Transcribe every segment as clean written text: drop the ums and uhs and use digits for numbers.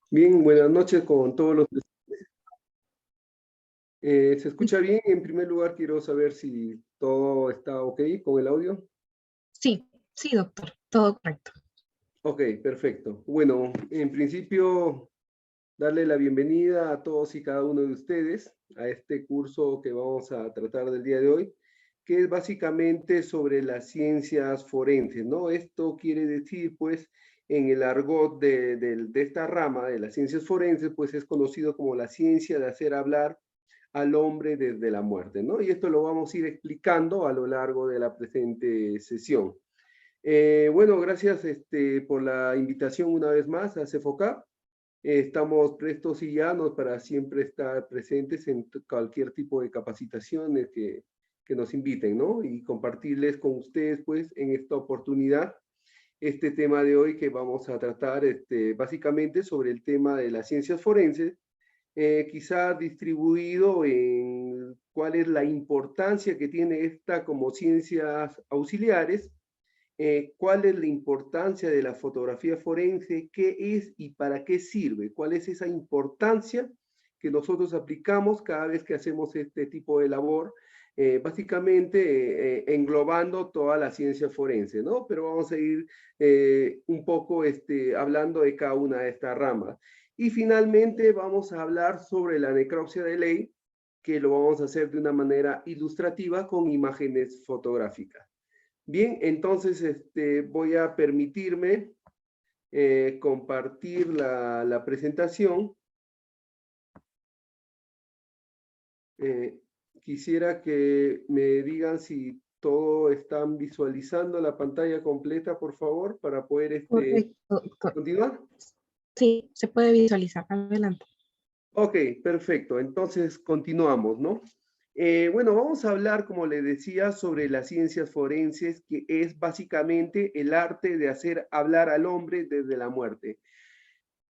Bien, buenas noches con todos los... ¿Se escucha bien? En primer lugar, quiero saber si todo está ok con el audio. Sí, sí, doctor, todo correcto. Ok, perfecto. Bueno, en principio, darle la bienvenida a todos y cada uno de ustedes a este curso que vamos a tratar del día de hoy, que es básicamente sobre las ciencias forenses, ¿no? Esto quiere decir, pues, en el argot de esta rama de las ciencias forenses, pues es conocido como la ciencia de hacer hablar al hombre desde la muerte, ¿no? Y esto lo vamos a ir explicando a lo largo de la presente sesión. Bueno, gracias por la invitación una vez más a CEFOCAP. Estamos prestos y llanos para siempre estar presentes en cualquier tipo de capacitaciones que nos inviten, ¿no? Y compartirles con ustedes, pues, en esta oportunidad, este tema de hoy que vamos a tratar básicamente sobre el tema de las ciencias forenses, quizá distribuido en cuál es la importancia que tiene esta como ciencias auxiliares, cuál es la importancia de la fotografía forense, qué es y para qué sirve, cuál es esa importancia que nosotros aplicamos cada vez que hacemos este tipo de labor, básicamente englobando toda la ciencia forense, ¿no? Pero vamos a ir un poco hablando de cada una de estas ramas. Y finalmente vamos a hablar sobre la necropsia de ley, que lo vamos a hacer de una manera ilustrativa con imágenes fotográficas. Bien, entonces voy a permitirme compartir la presentación. Eh, Quisiera que me digan si todo están visualizando la pantalla completa, por favor, para poder Correcto, doctor. continuar. Sí, se puede visualizar. Adelante. Ok, perfecto. Entonces continuamos, ¿no? Bueno, vamos a hablar, como le decía, sobre las ciencias forenses, que es básicamente el arte de hacer hablar al hombre desde la muerte.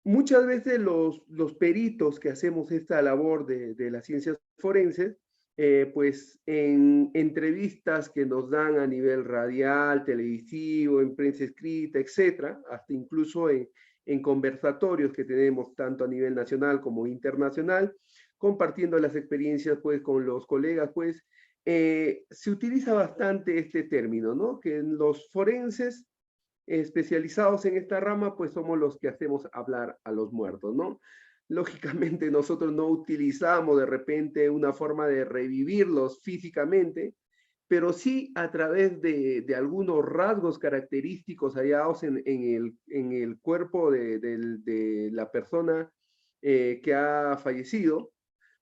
Muchas veces los peritos que hacemos esta labor de las ciencias forenses, pues en entrevistas que nos dan a nivel radial, televisivo, en prensa escrita, etcétera, hasta incluso en conversatorios que tenemos tanto a nivel nacional como internacional, compartiendo las experiencias pues con los colegas, pues se utiliza bastante este término, ¿no? Que en los forenses especializados en esta rama, pues somos los que hacemos hablar a los muertos, ¿no? Lógicamente nosotros no utilizamos de repente una forma de revivirlos físicamente, pero sí a través de algunos rasgos característicos hallados en el cuerpo de la persona que ha fallecido,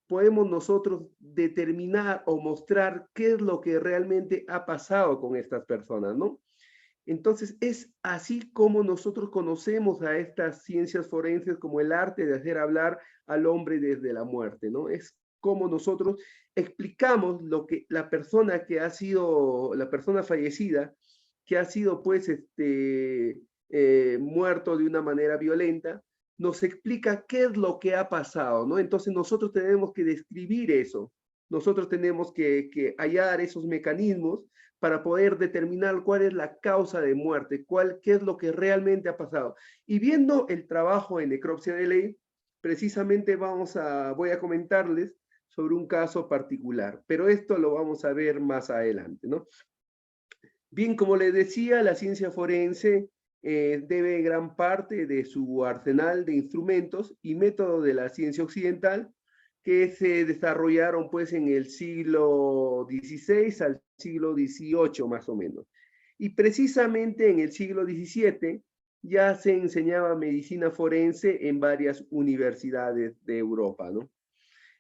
podemos nosotros determinar o mostrar qué es lo que realmente ha pasado con estas personas, ¿no? Entonces, es así como nosotros conocemos a estas ciencias forenses como el arte de hacer hablar al hombre desde la muerte, ¿no? Es como nosotros explicamos lo que la persona que ha sido, la persona fallecida, que ha sido pues muerto de una manera violenta, nos explica qué es lo que ha pasado, ¿no? Entonces nosotros tenemos que describir eso, nosotros tenemos que hallar esos mecanismos para poder determinar cuál es la causa de muerte, qué es lo que realmente ha pasado. Y viendo el trabajo en necropsia de ley, precisamente voy a comentarles sobre un caso particular, pero esto lo vamos a ver más adelante, ¿no? Bien, como les decía, la ciencia forense debe gran parte de su arsenal de instrumentos y métodos de la ciencia occidental que se desarrollaron pues en el siglo XVI al siglo XVIII más o menos. Y precisamente en el siglo XVII ya se enseñaba medicina forense en varias universidades de Europa, ¿no?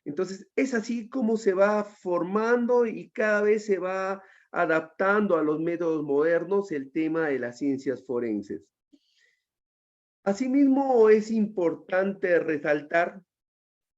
Entonces, es así como se va formando y cada vez se va adaptando a los métodos modernos el tema de las ciencias forenses. Asimismo, es importante resaltar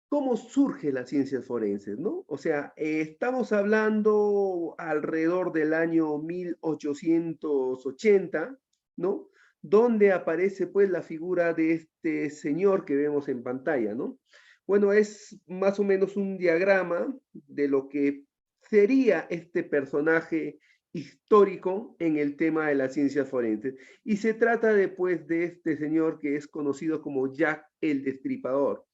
cómo surge las ciencias forenses, ¿no? O sea, estamos hablando alrededor del año 1880, ¿no? Donde aparece pues la figura de este señor que vemos en pantalla, ¿no? Bueno, es más o menos un diagrama de lo que sería este personaje histórico en el tema de las ciencias forenses. Y se trata después de este señor que es conocido como Jack el Destripador,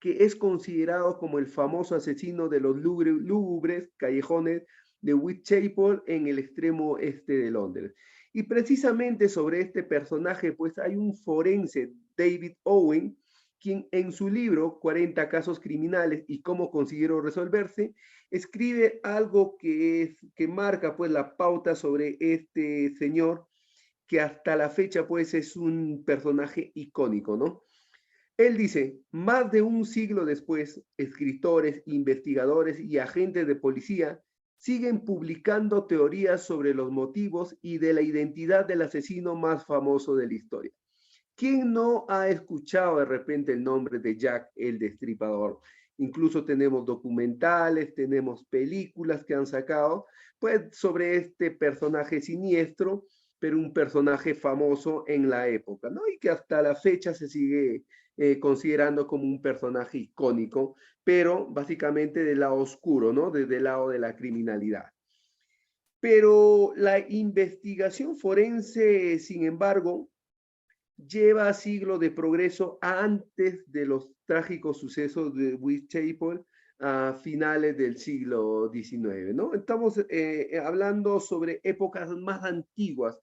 que es considerado como el famoso asesino de los lúgubres callejones de Whitechapel en el extremo este de Londres. Y precisamente sobre este personaje, pues hay un forense, David Owen, quien en su libro 40 casos criminales y cómo consiguieron resolverse, escribe algo que marca pues la pauta sobre este señor que hasta la fecha pues es un personaje icónico, ¿no? Él dice, más de un siglo después, escritores, investigadores y agentes de policía siguen publicando teorías sobre los motivos y de la identidad del asesino más famoso de la historia. ¿Quién no ha escuchado de repente el nombre de Jack el Destripador? Incluso tenemos documentales, tenemos películas que han sacado, pues, sobre este personaje siniestro, pero un personaje famoso en la época, ¿no? Y que hasta la fecha se sigue considerando como un personaje icónico, pero básicamente del lado oscuro, ¿no? Desde el lado de la criminalidad. Pero la investigación forense, sin embargo, lleva siglos de progreso antes de los trágicos sucesos de Whitechapel a finales del siglo XIX, ¿no? Estamos hablando sobre épocas más antiguas.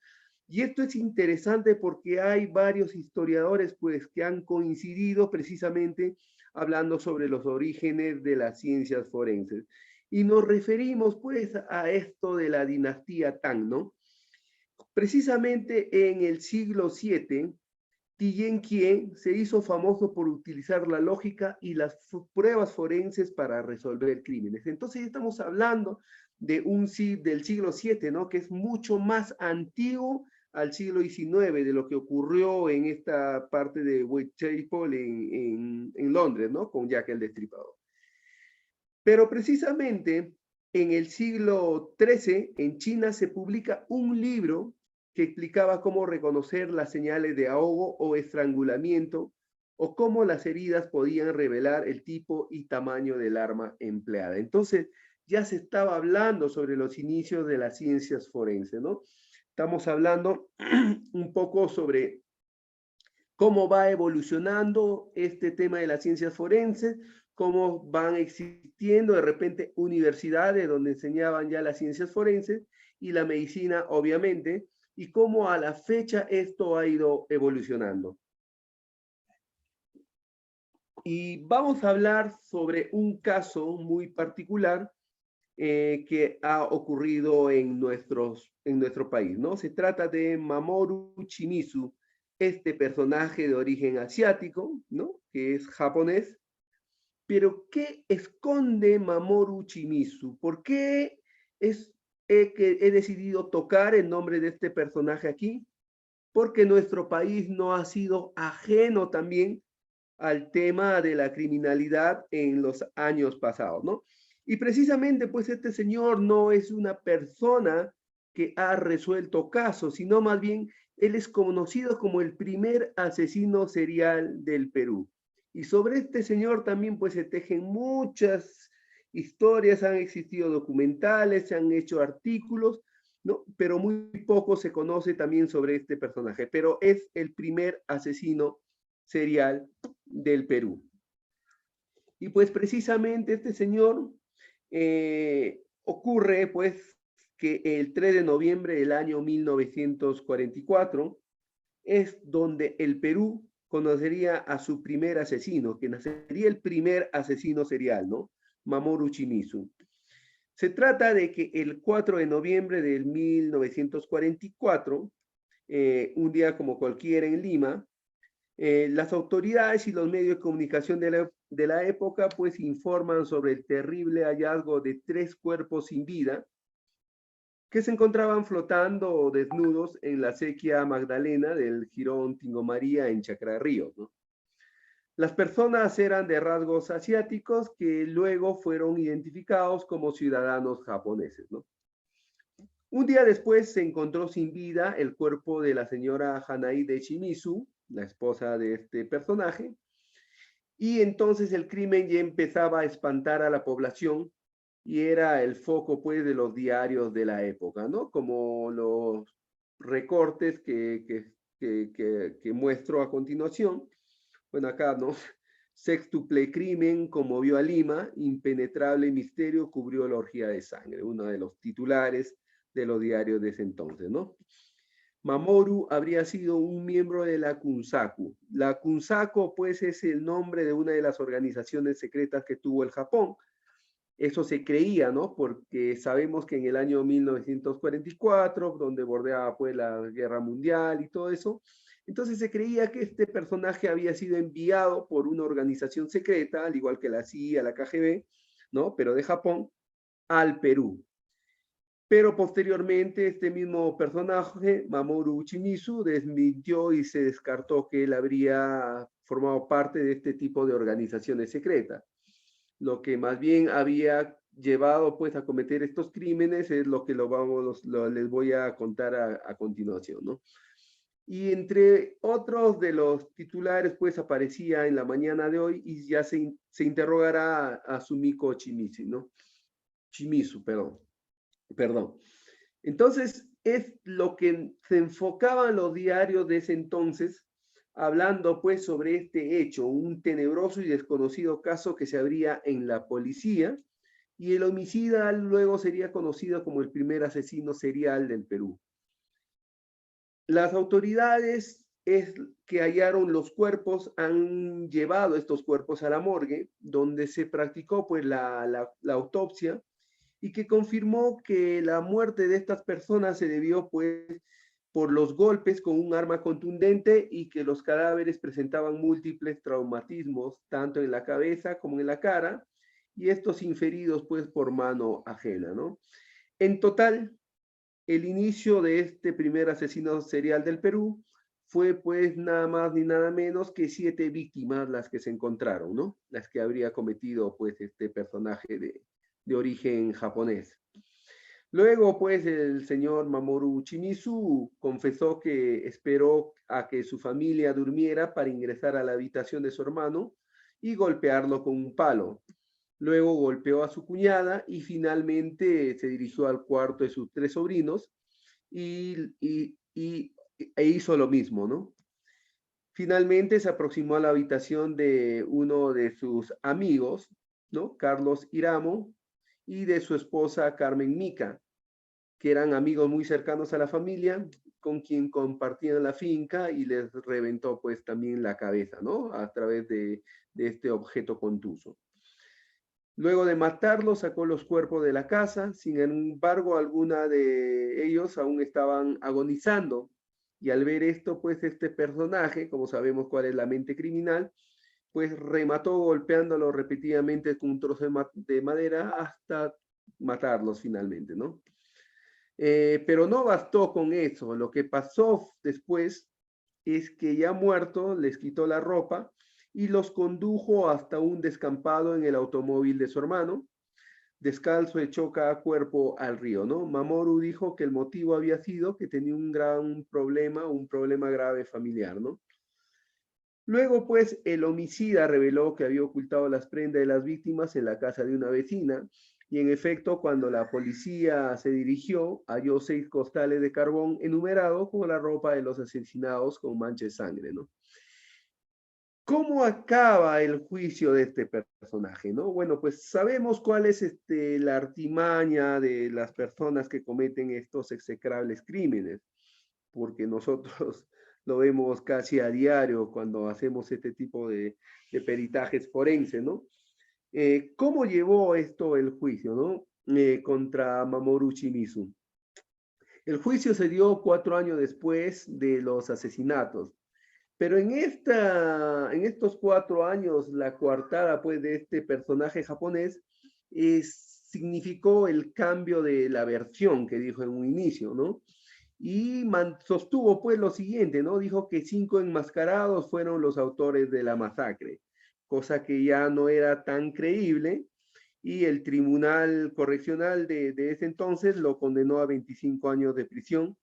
Y esto es interesante porque hay varios historiadores pues, que han coincidido precisamente hablando sobre los orígenes de las ciencias forenses. Y nos referimos pues a esto de la dinastía Tang, ¿no? Precisamente en el siglo VII, Tien Kien se hizo famoso por utilizar la lógica y las pruebas forenses para resolver crímenes. Entonces estamos hablando de del siglo VII, ¿no? Que es mucho más antiguo al siglo XIX, de lo que ocurrió en esta parte de Whitechapel en Londres, ¿no? Con Jack el Destripador. Pero precisamente en el siglo XIII, en China, se publica un libro que explicaba cómo reconocer las señales de ahogo o estrangulamiento o cómo las heridas podían revelar el tipo y tamaño del arma empleada. Entonces, ya se estaba hablando sobre los inicios de las ciencias forenses, ¿no? Estamos hablando un poco sobre cómo va evolucionando este tema de las ciencias forenses, cómo van existiendo de repente universidades donde enseñaban ya las ciencias forenses y la medicina, obviamente, y cómo a la fecha esto ha ido evolucionando. Y vamos a hablar sobre un caso muy particular que ha ocurrido en nuestro país, ¿no? Se trata de Mamoru Shimizu, este personaje de origen asiático, ¿no? Que es japonés. Pero ¿qué esconde Mamoru Shimizu? ¿Por qué que he decidido tocar el nombre de este personaje aquí? Porque nuestro país no ha sido ajeno también al tema de la criminalidad en los años pasados, ¿no? Y precisamente, pues este señor no es una persona que ha resuelto casos, sino más bien él es conocido como el primer asesino serial del Perú. Y sobre este señor también pues se tejen muchas historias, han existido documentales, se han hecho artículos, ¿no? Pero muy poco se conoce también sobre este personaje, pero es el primer asesino serial del Perú. Y pues precisamente este señor ocurre pues que el 3 de noviembre del año 1944 es donde el Perú conocería a su primer asesino, que sería el primer asesino serial, ¿no? Mamoru Shimizu. Se trata de que el 4 de noviembre del 1944, un día como cualquiera en Lima, las autoridades y los medios de comunicación de la época pues informan sobre el terrible hallazgo de 3 cuerpos sin vida que se encontraban flotando desnudos en la acequia Magdalena del Jirón Tingomaría en Chacra Río, ¿no? Las personas eran de rasgos asiáticos que luego fueron identificados como ciudadanos japoneses, ¿no? Un día después se encontró sin vida el cuerpo de la señora Hanaide Shimizu, la esposa de este personaje, y entonces el crimen ya empezaba a espantar a la población y era el foco pues de los diarios de la época, ¿no? Como los recortes que muestro a continuación. Bueno, acá, ¿no? Sextuple crimen conmovió a Lima, impenetrable misterio cubrió la orgía de sangre, uno de los titulares de los diarios de ese entonces, ¿no? Mamoru habría sido un miembro de la Kunsaku. La Kunsaku, pues, es el nombre de una de las organizaciones secretas que tuvo el Japón. Eso se creía, ¿no? Porque sabemos que en el año 1944, donde bordeaba pues la guerra mundial y todo eso, entonces se creía que este personaje había sido enviado por una organización secreta, al igual que la CIA, la KGB, ¿no? Pero de Japón, al Perú. Pero posteriormente este mismo personaje, Mamoru Uchimizu, desmintió y se descartó que él habría formado parte de este tipo de organizaciones secretas. Lo que más bien había llevado pues a cometer estos crímenes es lo que les voy a contar a continuación, ¿no? Y entre otros de los titulares pues aparecía en la mañana de hoy y ya se interrogará a Sumiko Chimizu, ¿no? Shimizu, perdón. Entonces, es lo que se enfocaban los diarios de ese entonces, hablando pues sobre este hecho, un tenebroso y desconocido caso que se abría en la policía, y el homicida luego sería conocido como el primer asesino serial del Perú. Las autoridades que hallaron los cuerpos han llevado estos cuerpos a la morgue, donde se practicó pues la autopsia, y que confirmó que la muerte de estas personas se debió pues por los golpes con un arma contundente y que los cadáveres presentaban múltiples traumatismos, tanto en la cabeza como en la cara, y estos inferidos pues por mano ajena, ¿no? En total, el inicio de este primer asesino serial del Perú fue pues nada más ni nada menos que 7 víctimas las que se encontraron, ¿no? Las que habría cometido pues este personaje de origen japonés. Luego, pues, el señor Mamoru Shimizu confesó que esperó a que su familia durmiera para ingresar a la habitación de su hermano y golpearlo con un palo. Luego golpeó a su cuñada y finalmente se dirigió al cuarto de sus 3 sobrinos e hizo lo mismo, ¿no? Finalmente se aproximó a la habitación de uno de sus amigos, ¿no? Carlos Iramo, y de su esposa Carmen Mica, que eran amigos muy cercanos a la familia, con quien compartían la finca y les reventó pues también la cabeza, ¿no? A través de este objeto contuso. Luego de matarlos, sacó los cuerpos de la casa, sin embargo, alguna de ellos aún estaban agonizando. Y al ver esto, pues este personaje, como sabemos cuál es la mente criminal, pues remató golpeándolo repetidamente con un trozo de madera hasta matarlos finalmente, ¿no? Pero no bastó con eso. Lo que pasó después es que ya muerto les quitó la ropa y los condujo hasta un descampado en el automóvil de su hermano. Descalzo echó cada cuerpo al río, ¿no? Mamoru dijo que el motivo había sido que tenía un problema grave familiar, ¿no? Luego, pues, el homicida reveló que había ocultado las prendas de las víctimas en la casa de una vecina y en efecto, cuando la policía se dirigió, halló 6 costales de carbón enumerados con la ropa de los asesinados con mancha de sangre, ¿no? ¿Cómo acaba el juicio de este personaje, no? Bueno, pues sabemos cuál es la artimaña de las personas que cometen estos execrables crímenes, porque nosotros lo vemos casi a diario cuando hacemos este tipo de peritajes forenses, ¿no? ¿Cómo llevó esto el juicio, ¿no? Contra Mamoru Shimizu. El juicio se dio 4 años después de los asesinatos, pero en estos 4 años, la coartada pues, de este personaje japonés significó el cambio de la versión que dijo en un inicio, ¿no? Y sostuvo pues lo siguiente, ¿no? Dijo que 5 enmascarados fueron los autores de la masacre, cosa que ya no era tan creíble, y el Tribunal Correccional de ese entonces lo condenó a 25 años de prisión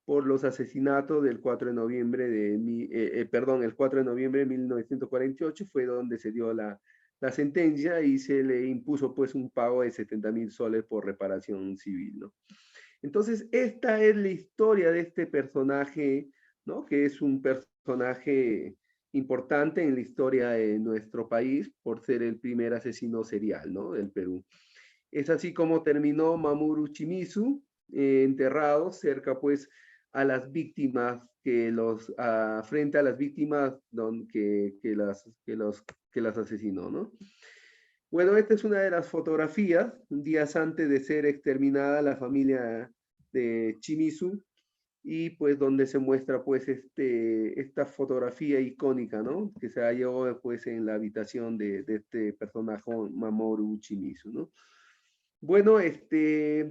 por los asesinatos del 4 de noviembre el 4 de noviembre de 1948 fue donde se dio la sentencia y se le impuso pues un pago de 70.000 soles por reparación civil, ¿no? Entonces, esta es la historia de este personaje, ¿no? Que es un personaje importante en la historia de nuestro país por ser el primer asesino serial, ¿no? Del Perú. Es así como terminó Mamoru Shimizu, enterrado cerca, pues, a las víctimas frente a las víctimas que las asesinó, ¿no? Bueno, esta es una de las fotografías, días antes de ser exterminada la familia de Shimizu, y pues donde se muestra pues esta fotografía icónica, ¿no? Que se halló pues en la habitación de este personaje Mamoru Shimizu, ¿no? Bueno,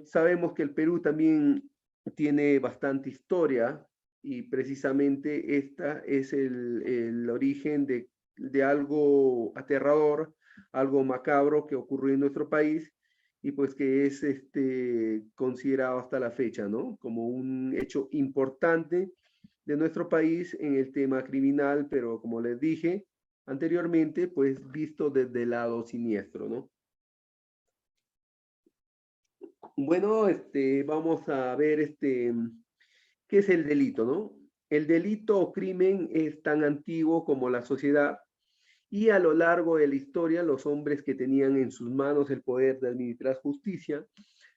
sabemos que el Perú también tiene bastante historia y precisamente esta es el origen de algo aterrador, algo macabro que ocurrió en nuestro país y pues que es considerado hasta la fecha, ¿no? Como un hecho importante de nuestro país en el tema criminal, pero como les dije anteriormente, pues visto desde el lado siniestro, ¿no? Bueno, vamos a ver qué es el delito, ¿no? El delito o crimen es tan antiguo como la sociedad y a lo largo de la historia los hombres que tenían en sus manos el poder de administrar justicia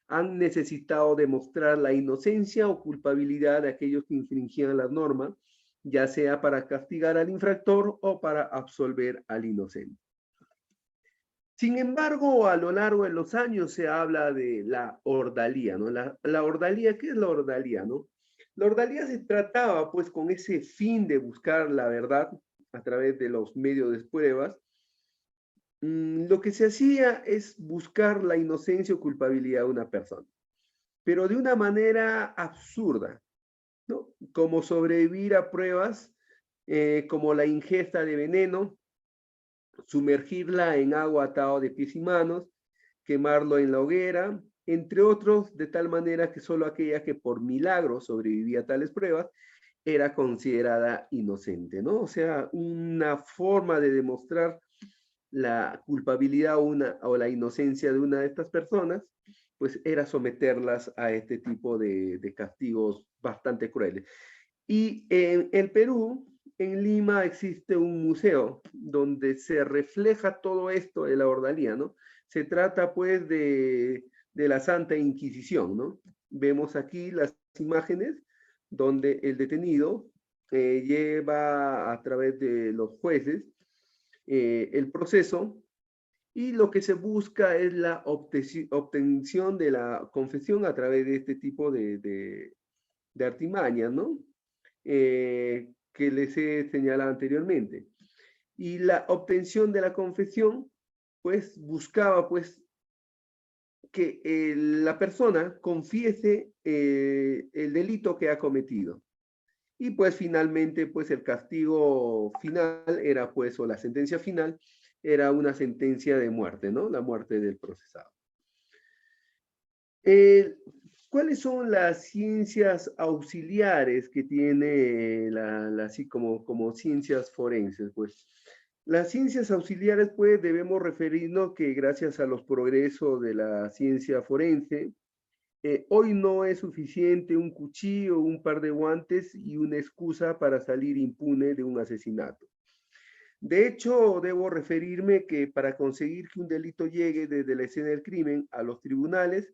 han necesitado demostrar la inocencia o culpabilidad de aquellos que infringían las normas, ya sea para castigar al infractor o para absolver al inocente. Sin embargo, a lo largo de los años se habla de la ordalía, ¿no? La ordalía, ¿qué es la ordalía, no? La ordalía se trataba, pues, con ese fin de buscar la verdad a través de los medios de pruebas. Lo que se hacía es buscar la inocencia o culpabilidad de una persona, pero de una manera absurda, ¿no? Como sobrevivir a pruebas como la ingesta de veneno, sumergirla en agua atado de pies y manos, quemarlo en la hoguera, entre otros, de tal manera que solo aquella que por milagro sobrevivía a tales pruebas era considerada inocente, ¿no? O sea, una forma de demostrar la culpabilidad o la inocencia de una de estas personas, pues era someterlas a este tipo de castigos bastante crueles. Y en el Perú, en Lima, existe un museo donde se refleja todo esto de la ordalía, ¿no? Se trata pues de la Santa Inquisición, ¿no? Vemos aquí las imágenes donde el detenido lleva a través de los jueces el proceso y lo que se busca es la obtención de la confesión a través de este tipo de artimañas, ¿no? Que les he señalado anteriormente. Y la obtención de la confesión, pues buscaba pues que la persona confiese el delito que ha cometido. Y pues finalmente, pues el castigo final era pues, o la sentencia final, era una sentencia de muerte, ¿no? La muerte del procesado. ¿Cuáles son las ciencias auxiliares que tiene así como ciencias forenses? Pues las ciencias auxiliares, pues debemos referirnos que gracias a los progresos de la ciencia forense, hoy no es suficiente un cuchillo, un par de guantes y una excusa para salir impune de un asesinato. De hecho, debo referirme que para conseguir que un delito llegue desde la escena del crimen a los tribunales,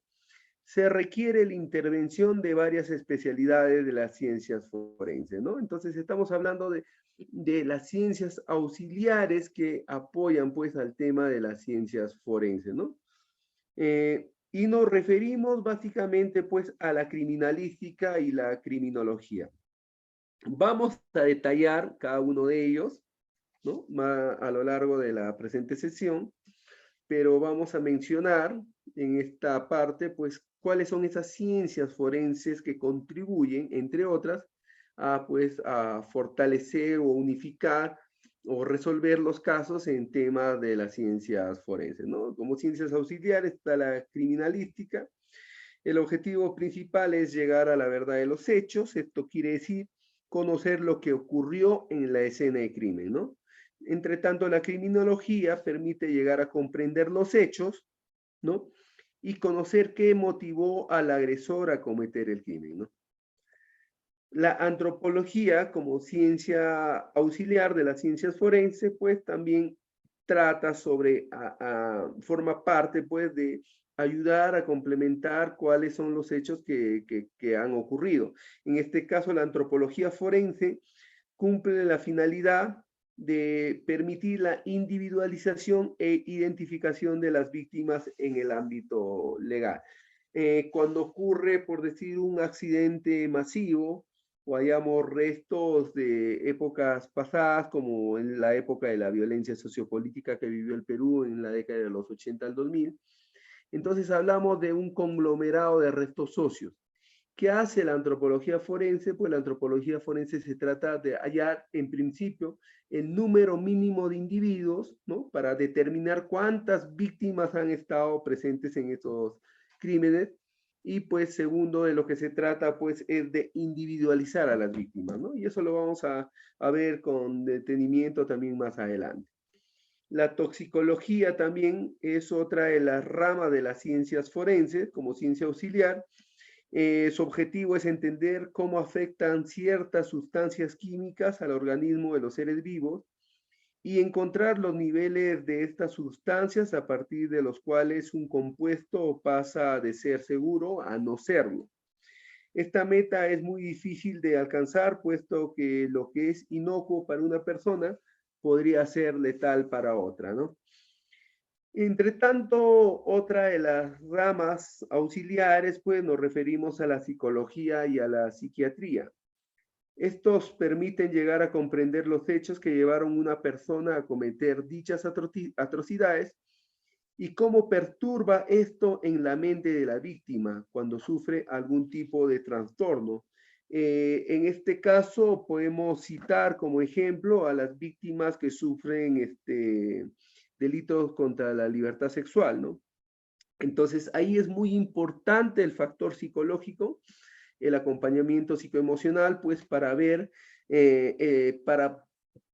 se requiere la intervención de varias especialidades de las ciencias forenses, ¿no? Entonces estamos hablando de las ciencias auxiliares que apoyan pues al tema de las ciencias forenses, ¿no? Y nos referimos básicamente pues a la criminalística y la criminología. Vamos a detallar cada uno de ellos, ¿no? A lo largo de la presente sesión, pero vamos a mencionar en esta parte, pues, cuáles son esas ciencias forenses que contribuyen, entre otras, pues, a fortalecer o unificar o resolver los casos en temas de las ciencias forenses, ¿no? Como ciencias auxiliares está la criminalística. El objetivo principal es llegar a la verdad de los hechos. Esto quiere decir conocer lo que ocurrió en la escena de crimen, ¿no? Entre tanto, la criminología permite llegar a comprender los hechos, ¿no? Y conocer qué motivó al agresor a cometer el crimen, ¿no? La antropología, como ciencia auxiliar de las ciencias forenses, pues también trata sobre, forma parte, pues, de ayudar a complementar cuáles son los hechos que han ocurrido. En este caso, la antropología forense cumple la finalidad de permitir la individualización e identificación de las víctimas en el ámbito legal. Cuando ocurre, por decir, un accidente masivo, o hayamos restos de épocas pasadas, como en la época de la violencia sociopolítica que vivió el Perú en la década de los 80 al 2000, entonces hablamos de un conglomerado de restos óseos. ¿Qué hace la antropología forense? Pues la antropología forense se trata de hallar, en principio, el número mínimo de individuos, ¿no? Para determinar cuántas víctimas han estado presentes en esos crímenes. Y pues segundo, de lo que se trata, pues, es de individualizar a las víctimas, ¿no? Y eso lo vamos a ver con detenimiento también más adelante. La toxicología también es otra de las ramas de las ciencias forenses, como ciencia auxiliar. Su objetivo es entender cómo afectan ciertas sustancias químicas al organismo de los seres vivos y encontrar los niveles de estas sustancias a partir de los cuales un compuesto pasa de ser seguro a no serlo. Esta meta es muy difícil de alcanzar, puesto que lo que es inocuo para una persona podría ser letal para otra, ¿no? Entre tanto, otra de las ramas auxiliares, pues nos referimos a la psicología y a la psiquiatría. Estos permiten llegar a comprender los hechos que llevaron a una persona a cometer dichas atrocidades y cómo perturba esto en la mente de la víctima cuando sufre algún tipo de trastorno. En este caso podemos citar como ejemplo a las víctimas que sufren delitos contra la libertad sexual, ¿no? Entonces ahí es muy importante el factor psicológico, el acompañamiento psicoemocional, pues para ver, para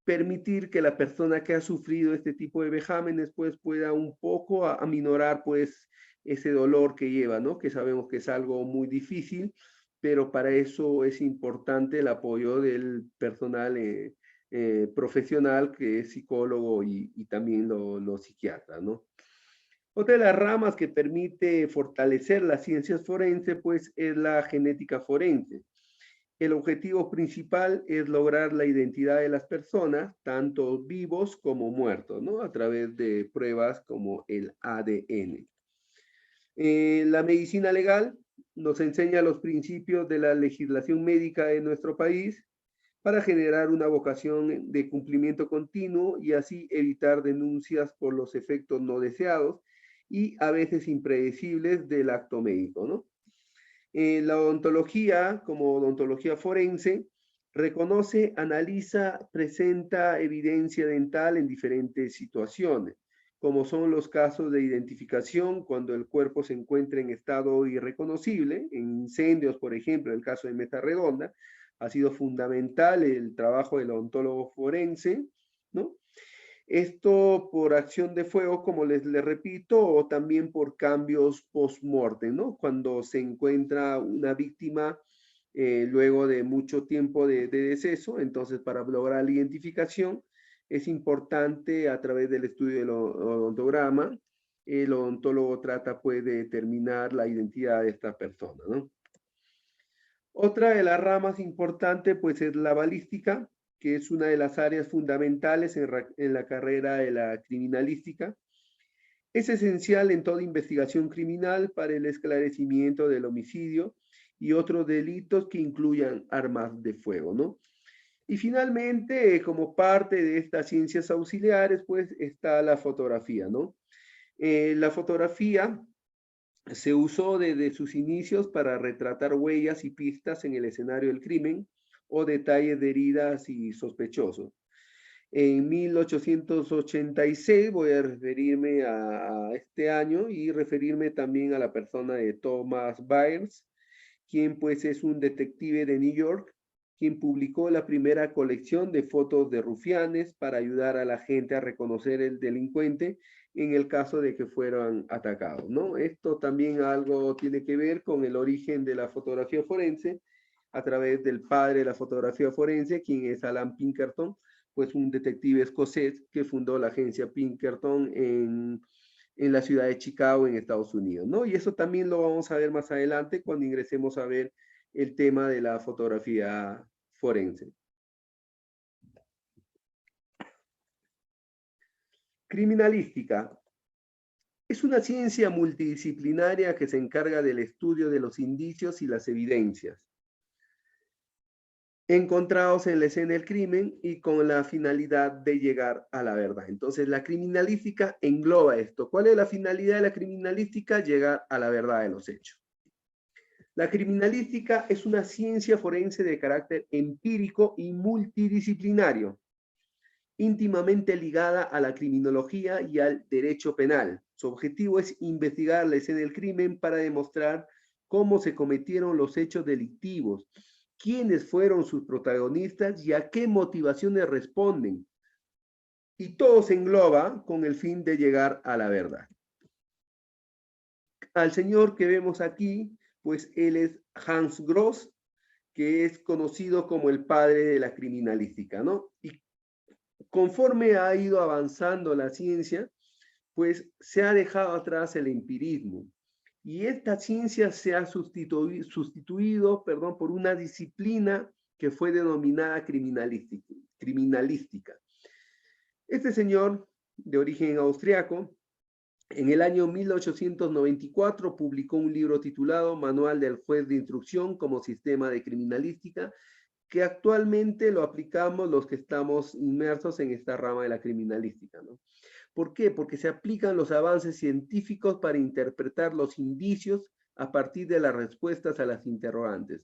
permitir que la persona que ha sufrido este tipo de vejámenes pues pueda un poco aminorar pues ese dolor que lleva, ¿no? Que sabemos que es algo muy difícil, pero para eso es importante el apoyo del personal profesional que es psicólogo y también los psiquiatras, ¿no? Otra de las ramas que permite fortalecer las ciencias forenses pues es la genética forense. El objetivo principal es lograr la identidad de las personas, tanto vivos como muertos, ¿no? A través de pruebas como el ADN. La medicina legal nos enseña los principios de la legislación médica de nuestro país para generar una vocación de cumplimiento continuo y así evitar denuncias por los efectos no deseados y a veces impredecibles del acto médico, ¿no? La odontología, como odontología forense, reconoce, analiza, presenta evidencia dental en diferentes situaciones, como son los casos de identificación cuando el cuerpo se encuentra en estado irreconocible, en incendios, por ejemplo, en el caso de Mesa Redonda, ha sido fundamental el trabajo del odontólogo forense, ¿no? Esto por acción de fuego, como les repito, o también por cambios post-mortem, ¿no? Cuando se encuentra una víctima luego de mucho tiempo de deceso, entonces para lograr la identificación es importante a través del estudio del odontograma, el odontólogo trata pues de determinar la identidad de esta persona, ¿no? Otra de las ramas importantes pues es la balística, que es una de las áreas fundamentales en la carrera de la criminalística. Es esencial en toda investigación criminal para el esclarecimiento del homicidio y otros delitos que incluyan armas de fuego, ¿no? Y finalmente, como parte de estas ciencias auxiliares, pues está la fotografía, ¿no? La fotografía se usó desde sus inicios para retratar huellas y pistas en el escenario del crimen o detalles de heridas y sospechosos. En 1886 voy a referirme a este año y referirme también a la persona de Thomas Byers, quien pues es un detective de New York, quien publicó la primera colección de fotos de rufianes para ayudar a la gente a reconocer el delincuente en el caso de que fueran atacados, ¿no? Esto también algo tiene que ver con el origen de la fotografía forense a través del padre de la fotografía forense, quien es Alan Pinkerton, pues un detective escocés que fundó la agencia Pinkerton en la ciudad de Chicago, en Estados Unidos, ¿no? Y eso también lo vamos a ver más adelante cuando ingresemos a ver el tema de la fotografía forense. Criminalística. Es una ciencia multidisciplinaria que se encarga del estudio de los indicios y las evidencias encontrados en la escena del crimen y con la finalidad de llegar a la verdad. Entonces, la criminalística engloba esto. ¿Cuál es la finalidad de la criminalística? Llegar a la verdad de los hechos. La criminalística es una ciencia forense de carácter empírico y multidisciplinario, íntimamente ligada a la criminología y al derecho penal. Su objetivo es investigar la escena del crimen para demostrar cómo se cometieron los hechos delictivos, quiénes fueron sus protagonistas y a qué motivaciones responden. Y todo se engloba con el fin de llegar a la verdad. Al señor que vemos aquí, pues él es Hans Gross, que es conocido como el padre de la criminalística, ¿no? Y conforme ha ido avanzando la ciencia, pues se ha dejado atrás el empirismo. Y esta ciencia se ha sustituido por una disciplina que fue denominada criminalística. Este señor, de origen austriaco, en el año 1894 publicó un libro titulado Manual del Juez de Instrucción como Sistema de Criminalística, que actualmente lo aplicamos los que estamos inmersos en esta rama de la criminalística, ¿no? ¿Por qué? Porque se aplican los avances científicos para interpretar los indicios a partir de las respuestas a las interrogantes.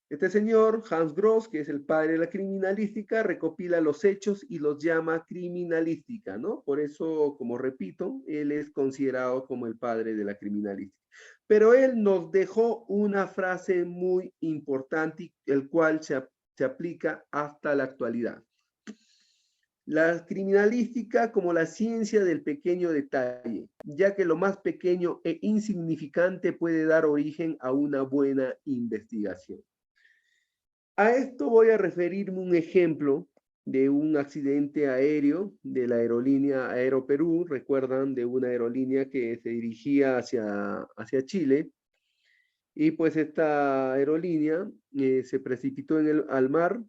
Este señor, Hans Gross, que es el padre de la criminalística, recopila los hechos y los llama criminalística, ¿no? Por eso, como repito, él es considerado como el padre de la criminalística. Pero él nos dejó una frase muy importante, el cual se aplica hasta la actualidad. La criminalística como la ciencia del pequeño detalle, ya que lo más pequeño e insignificante puede dar origen a una buena investigación. A esto voy a referirme un ejemplo de un accidente aéreo de la aerolínea Aeroperú, recuerdan, de una aerolínea que se dirigía hacia Chile, y pues esta aerolínea se precipitó al mar.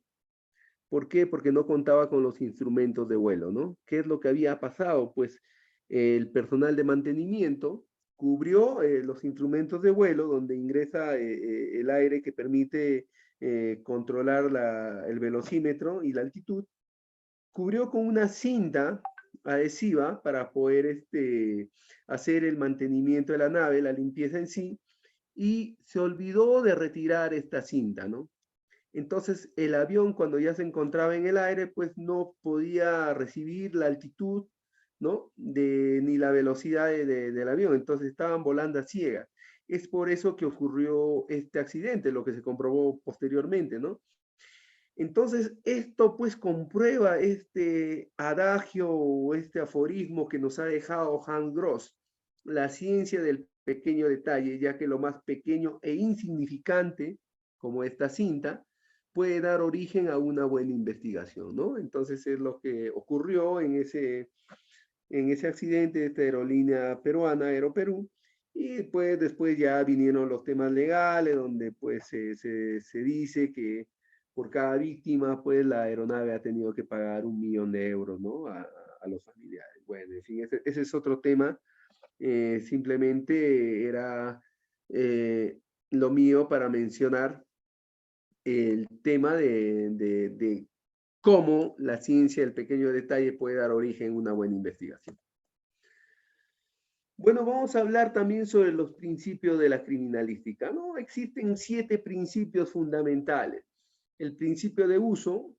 ¿Por qué? Porque no contaba con los instrumentos de vuelo, ¿no? ¿Qué es lo que había pasado? Pues el personal de mantenimiento cubrió los instrumentos de vuelo donde ingresa el aire que permite controlar el velocímetro y la altitud, cubrió con una cinta adhesiva para poder hacer el mantenimiento de la nave, la limpieza en sí, y se olvidó de retirar esta cinta, ¿no? Entonces el avión cuando ya se encontraba en el aire, pues no podía recibir la altitud, ¿no? Ni la velocidad del avión, entonces estaban volando a ciegas. Es por eso que ocurrió este accidente, lo que se comprobó posteriormente, ¿no? Entonces esto pues comprueba este adagio o este aforismo que nos ha dejado Hans Gross, la ciencia del pequeño detalle, ya que lo más pequeño e insignificante, como esta cinta, puede dar origen a una buena investigación, ¿no? Entonces es lo que ocurrió en ese accidente de esta aerolínea peruana, Aeroperú, y pues después ya vinieron los temas legales, donde pues se dice que por cada víctima, pues la aeronave ha tenido que pagar 1 millón de euros, ¿no? A los familiares. Bueno, en fin, ese es otro tema. Simplemente era lo mío para mencionar el tema de cómo la ciencia del pequeño detalle puede dar origen a una buena investigación. Bueno, vamos a hablar también sobre los principios de la criminalística, ¿no? Existen 7 principios fundamentales. El principio de uso,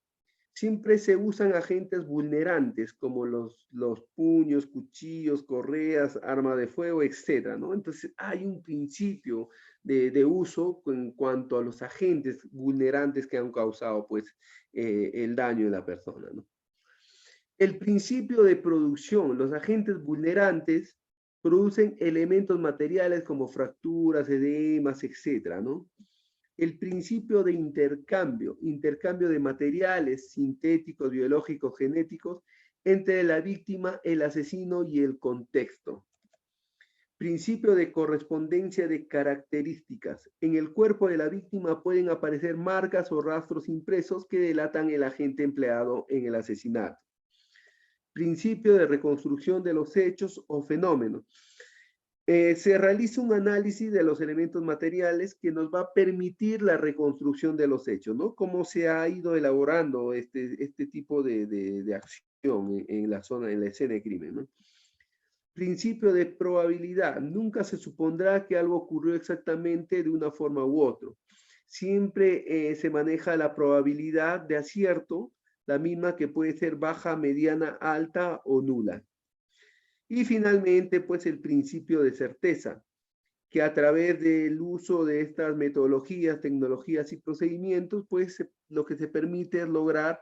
siempre se usan agentes vulnerantes como los puños, cuchillos, correas, arma de fuego, etcétera, ¿no? Entonces hay un principio de uso en cuanto a los agentes vulnerantes que han causado pues el daño en la persona, ¿no? El principio de producción, los agentes vulnerantes producen elementos materiales como fracturas, edemas, etcétera, ¿no? El principio de intercambio, intercambio de materiales sintéticos, biológicos, genéticos, entre la víctima, el asesino y el contexto. Principio de correspondencia de características. En el cuerpo de la víctima pueden aparecer marcas o rastros impresos que delatan el agente empleado en el asesinato. Principio de reconstrucción de los hechos o fenómenos. Se realiza un análisis de los elementos materiales que nos va a permitir la reconstrucción de los hechos, ¿no? Cómo se ha ido elaborando este tipo de acción en la zona, en la escena de crimen, ¿no? Principio de probabilidad. Nunca se supondrá que algo ocurrió exactamente de una forma u otra. Siempre se maneja la probabilidad de acierto, la misma que puede ser baja, mediana, alta o nula. Y finalmente, pues el principio de certeza, que a través del uso de estas metodologías, tecnologías y procedimientos, pues lo que se permite es lograr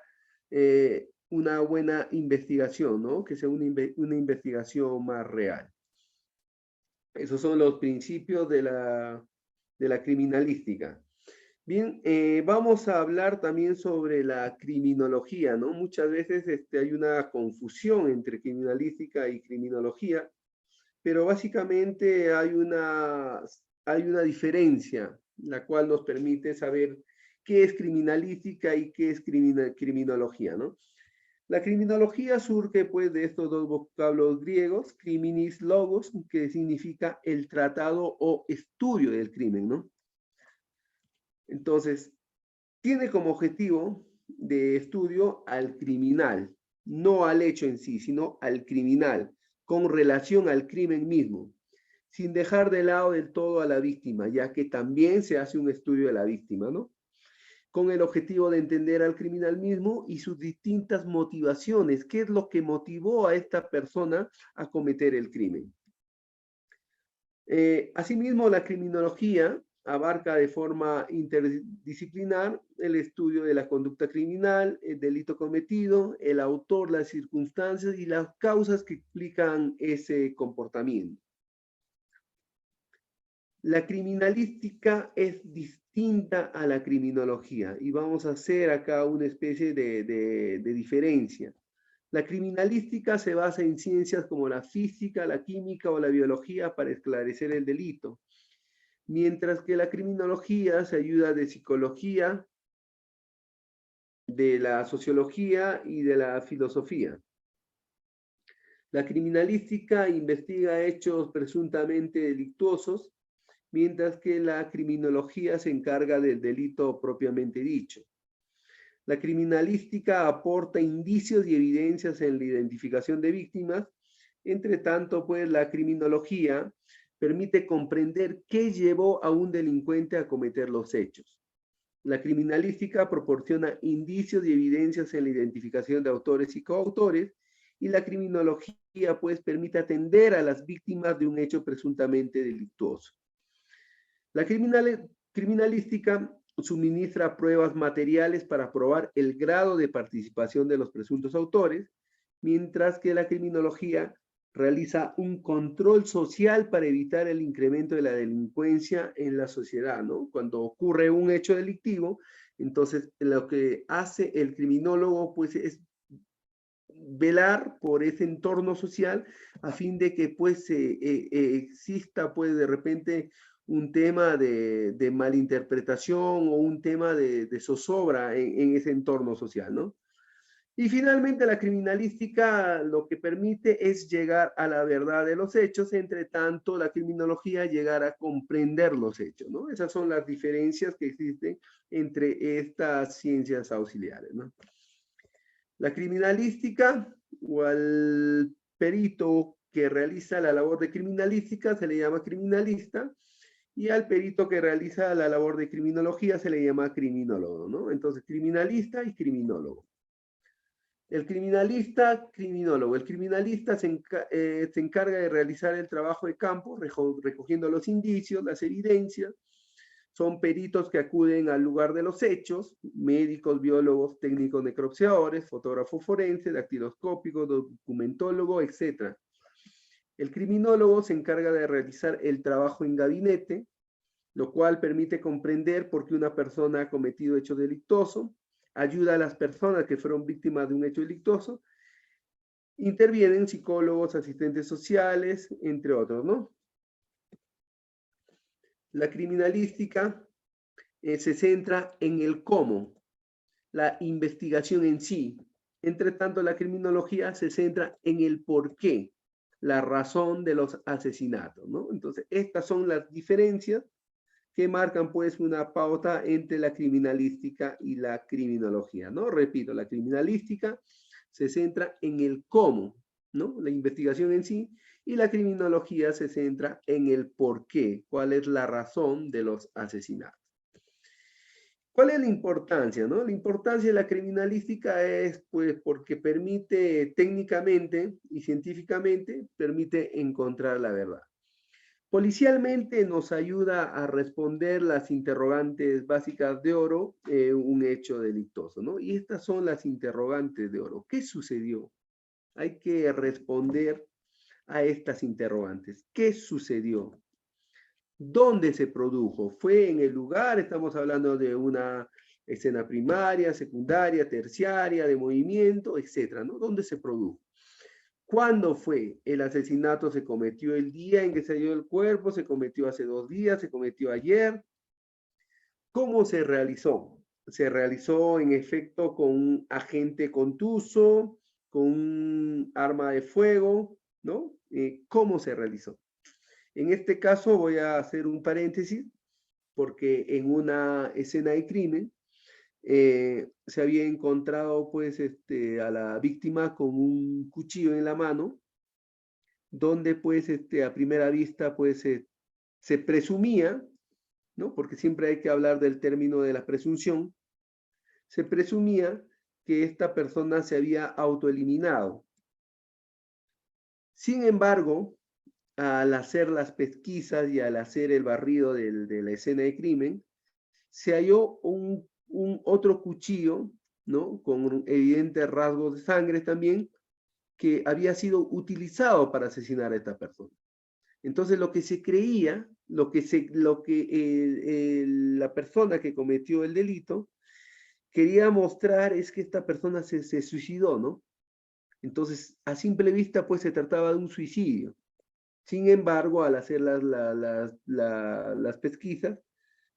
una buena investigación, ¿no? Que sea una investigación más real. Esos son los principios de la criminalística. Bien, vamos a hablar también sobre la criminología, ¿no? Muchas veces hay una confusión entre criminalística y criminología, pero básicamente hay una diferencia, la cual nos permite saber qué es criminalística y qué es criminología, ¿no? La criminología surge pues de estos dos vocablos griegos, criminis logos, que significa el tratado o estudio del crimen, ¿no? Entonces, tiene como objetivo de estudio al criminal, no al hecho en sí, sino al criminal, con relación al crimen mismo, sin dejar de lado del todo a la víctima, ya que también se hace un estudio de la víctima, ¿no? Con el objetivo de entender al criminal mismo y sus distintas motivaciones, qué es lo que motivó a esta persona a cometer el crimen. Asimismo, la criminología abarca de forma interdisciplinar el estudio de la conducta criminal, el delito cometido, el autor, las circunstancias y las causas que explican ese comportamiento. La criminalística es distinta a la criminología y vamos a hacer acá una especie de diferencia. La criminalística se basa en ciencias como la física, la química o la biología para esclarecer el delito, mientras que la criminología se ayuda de psicología, de la sociología y de la filosofía. La criminalística investiga hechos presuntamente delictuosos, mientras que la criminología se encarga del delito propiamente dicho. La criminalística aporta indicios y evidencias en la identificación de víctimas. Entre tanto, pues la criminología permite comprender qué llevó a un delincuente a cometer los hechos. La criminalística proporciona indicios y evidencias en la identificación de autores y coautores, y la criminología, pues, permite atender a las víctimas de un hecho presuntamente delictuoso. La criminalística suministra pruebas materiales para probar el grado de participación de los presuntos autores, mientras que la criminología realiza un control social para evitar el incremento de la delincuencia en la sociedad, ¿no? Cuando ocurre un hecho delictivo, entonces lo que hace el criminólogo, pues, es velar por ese entorno social a fin de que, pues, exista, pues, de repente un tema de malinterpretación o un tema de zozobra en ese entorno social, ¿no? Y finalmente la criminalística lo que permite es llegar a la verdad de los hechos, entre tanto la criminología llegar a comprender los hechos, ¿no? Esas son las diferencias que existen entre estas ciencias auxiliares, ¿no? La criminalística o al perito que realiza la labor de criminalística se le llama criminalista, y al perito que realiza la labor de criminología se le llama criminólogo, ¿no? Entonces, criminalista y criminólogo. El criminalista, criminólogo. El criminalista se encarga de realizar el trabajo de campo, recogiendo los indicios, las evidencias. Son peritos que acuden al lugar de los hechos, médicos, biólogos, técnicos necropsiadores, fotógrafos forenses, dactiloscópicos, documentólogo, etc. El criminólogo se encarga de realizar el trabajo en gabinete, lo cual permite comprender por qué una persona ha cometido hecho delictuoso, ayuda a las personas que fueron víctimas de un hecho delictuoso, intervienen psicólogos, asistentes sociales, entre otros, ¿no? La criminalística se centra en el cómo, la investigación en sí. Entre tanto, la criminología se centra en el por qué, la razón de los asesinatos, ¿no? Entonces, estas son las diferencias que marcan pues una pauta entre la criminalística y la criminología, ¿no? Repito, la criminalística se centra en el cómo, ¿no? La investigación en sí, y la criminología se centra en el por qué, cuál es la razón de los asesinatos. ¿Cuál es la importancia, no? La importancia de la criminalística es, pues, porque permite técnicamente y científicamente, permite encontrar la verdad. Policialmente nos ayuda a responder las interrogantes básicas de oro, un hecho delictuoso, ¿no? Y estas son las interrogantes de oro. ¿Qué sucedió? Hay que responder a estas interrogantes. ¿Qué sucedió? ¿Dónde se produjo? ¿Fue en el lugar? Estamos hablando de una escena primaria, secundaria, terciaria, de movimiento, etcétera, ¿no? ¿Dónde se produjo? ¿Cuándo fue? ¿El asesinato se cometió el día en que se halló el cuerpo? ¿Se cometió hace 2 días? ¿Se cometió ayer? ¿Cómo se realizó? Se realizó en efecto con un agente contuso, con un arma de fuego, ¿no? ¿Cómo se realizó? En este caso voy a hacer un paréntesis porque en una escena de crimen se había encontrado pues a la víctima con un cuchillo en la mano, donde pues a primera vista pues se presumía, ¿no? Porque siempre hay que hablar del término de la presunción, se presumía que esta persona se había autoeliminado. Sin embargo, al hacer las pesquisas y al hacer el barrido de la escena de crimen, se halló un otro cuchillo, ¿no? Con evidentes rasgos de sangre también, que había sido utilizado para asesinar a esta persona. Entonces lo que se creía, la persona que cometió el delito quería mostrar es que esta persona se suicidó, ¿no? Entonces, a simple vista, pues se trataba de un suicidio. Sin embargo, al hacer las pesquisas,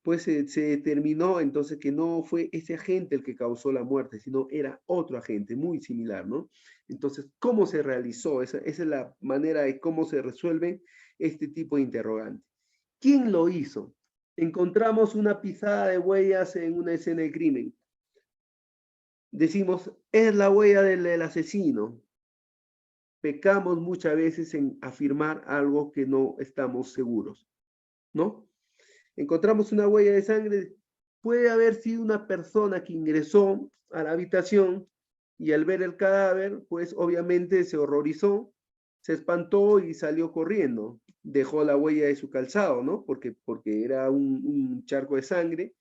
pues se determinó entonces que no fue ese agente el que causó la muerte, sino era otro agente muy similar, ¿no? Entonces, ¿cómo se realizó? Esa es la manera de cómo se resuelven este tipo de interrogantes. ¿Quién lo hizo? Encontramos una pisada de huellas en una escena de crimen. Decimos, es la huella del asesino. Pecamos muchas veces en afirmar algo que no estamos seguros, ¿no? Encontramos una huella de sangre, puede haber sido una persona que ingresó a la habitación y al ver el cadáver, pues obviamente se horrorizó, se espantó y salió corriendo. Dejó la huella de su calzado, ¿no? Porque era un charco de sangre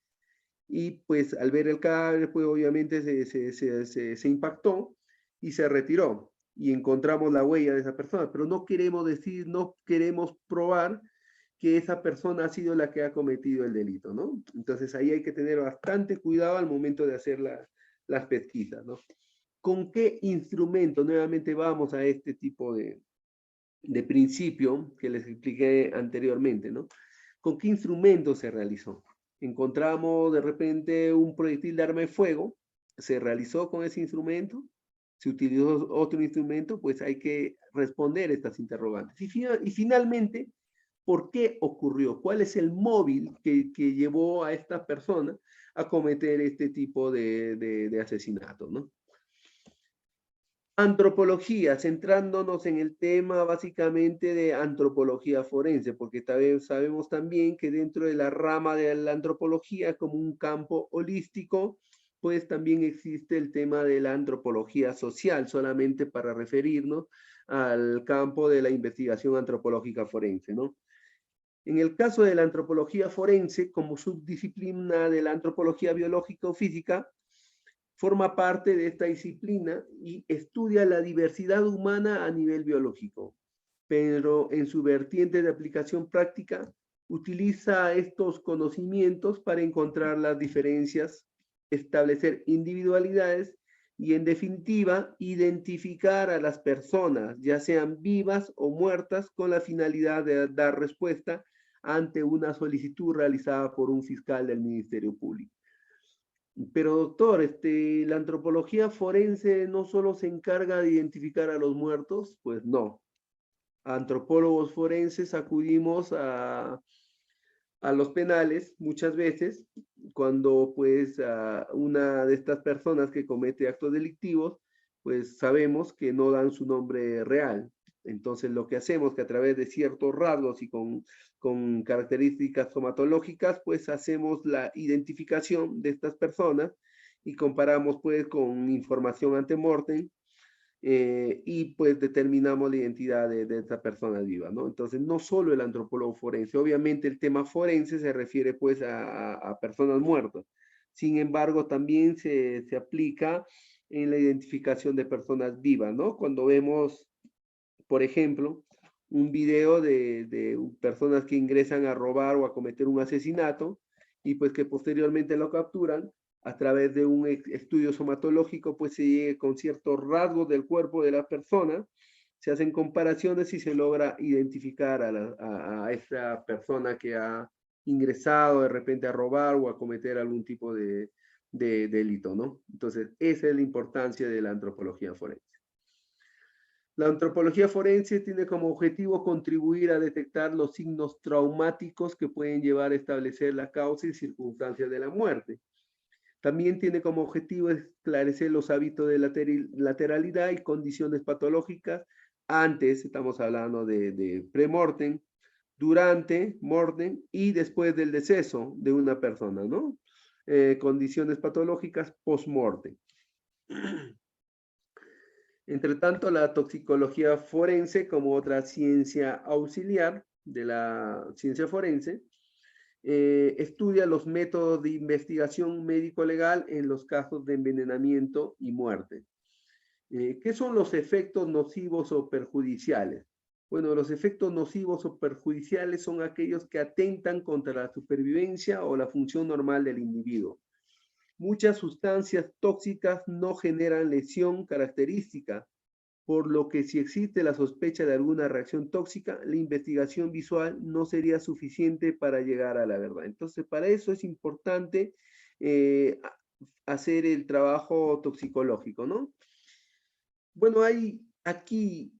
y pues al ver el cadáver, pues obviamente se impactó y se retiró. Y encontramos la huella de esa persona, pero no queremos decir, no queremos probar que esa persona ha sido la que ha cometido el delito, ¿no? Entonces ahí hay que tener bastante cuidado al momento de hacer las pesquisas, ¿no? ¿Con qué instrumento? Nuevamente vamos a este tipo de principio que les expliqué anteriormente, ¿no? ¿Con qué instrumento se realizó? Encontramos de repente un proyectil de arma de fuego, se realizó con ese instrumento, se utilizó otro instrumento, pues hay que responder estas interrogantes. Y finalmente, ¿por qué ocurrió? ¿Cuál es el móvil que llevó a esta persona a cometer este tipo de asesinato, ¿no? Antropología, centrándonos en el tema básicamente de antropología forense, porque sabemos también que dentro de la rama de la antropología, como un campo holístico, pues también existe el tema de la antropología social, solamente para referirnos al campo de la investigación antropológica forense, ¿no? En el caso de la antropología forense, como subdisciplina de la antropología biológica o física, forma parte de esta disciplina y estudia la diversidad humana a nivel biológico, pero en su vertiente de aplicación práctica utiliza estos conocimientos para encontrar las diferencias, establecer individualidades y, en definitiva, identificar a las personas, ya sean vivas o muertas, con la finalidad de dar respuesta ante una solicitud realizada por un fiscal del Ministerio Público. Pero doctor, la antropología forense no solo se encarga de identificar a los muertos, pues no. Antropólogos forenses acudimos a los penales muchas veces cuando pues una de estas personas que comete actos delictivos, pues sabemos que no dan su nombre real. Entonces lo que hacemos que a través de ciertos rasgos y con características somatológicas, pues hacemos la identificación de estas personas y comparamos pues con información ante-mortem y pues determinamos la identidad de esta persona viva, ¿no? Entonces, no solo el antropólogo forense, obviamente el tema forense se refiere pues a personas muertas, sin embargo, también se aplica en la identificación de personas vivas, ¿no? Cuando vemos, por ejemplo, un video de personas que ingresan a robar o a cometer un asesinato y pues que posteriormente lo capturan, a través de un estudio somatológico, pues se llegue con ciertos rasgos del cuerpo de la persona, se hacen comparaciones y se logra identificar a esa persona que ha ingresado de repente a robar o a cometer algún tipo de delito, ¿no? Entonces, esa es la importancia de la antropología forense. La antropología forense tiene como objetivo contribuir a detectar los signos traumáticos que pueden llevar a establecer la causa y circunstancias de la muerte. También tiene como objetivo esclarecer los hábitos de lateralidad y condiciones patológicas antes, estamos hablando de pre-mortem, durante mortem y después del deceso de una persona, ¿no? Condiciones patológicas post-mortem. Entre tanto, la toxicología forense, como otra ciencia auxiliar de la ciencia forense, estudia los métodos de investigación médico-legal en los casos de envenenamiento y muerte. ¿Qué son los efectos nocivos o perjudiciales? Bueno, los efectos nocivos o perjudiciales son aquellos que atentan contra la supervivencia o la función normal del individuo. Muchas sustancias tóxicas no generan lesión característica, por lo que si existe la sospecha de alguna reacción tóxica, la investigación visual no sería suficiente para llegar a la verdad. Entonces, para eso es importante hacer el trabajo toxicológico, ¿no? Bueno, hay aquí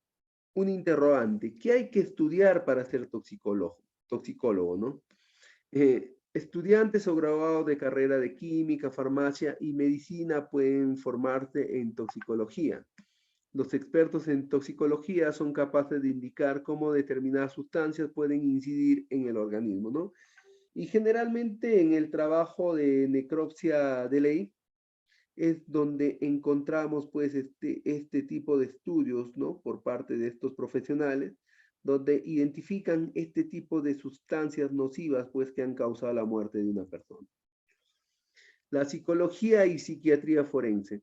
un interrogante. ¿Qué hay que estudiar para ser toxicólogo, ¿no? Estudiantes o graduados de carrera de química, farmacia y medicina pueden formarse en toxicología. Los expertos en toxicología son capaces de indicar cómo determinadas sustancias pueden incidir en el organismo, ¿no? Y generalmente en el trabajo de necropsia de ley es donde encontramos pues este tipo de estudios, ¿no? Por parte de estos profesionales, donde identifican este tipo de sustancias nocivas pues que han causado la muerte de una persona. La psicología y psiquiatría forense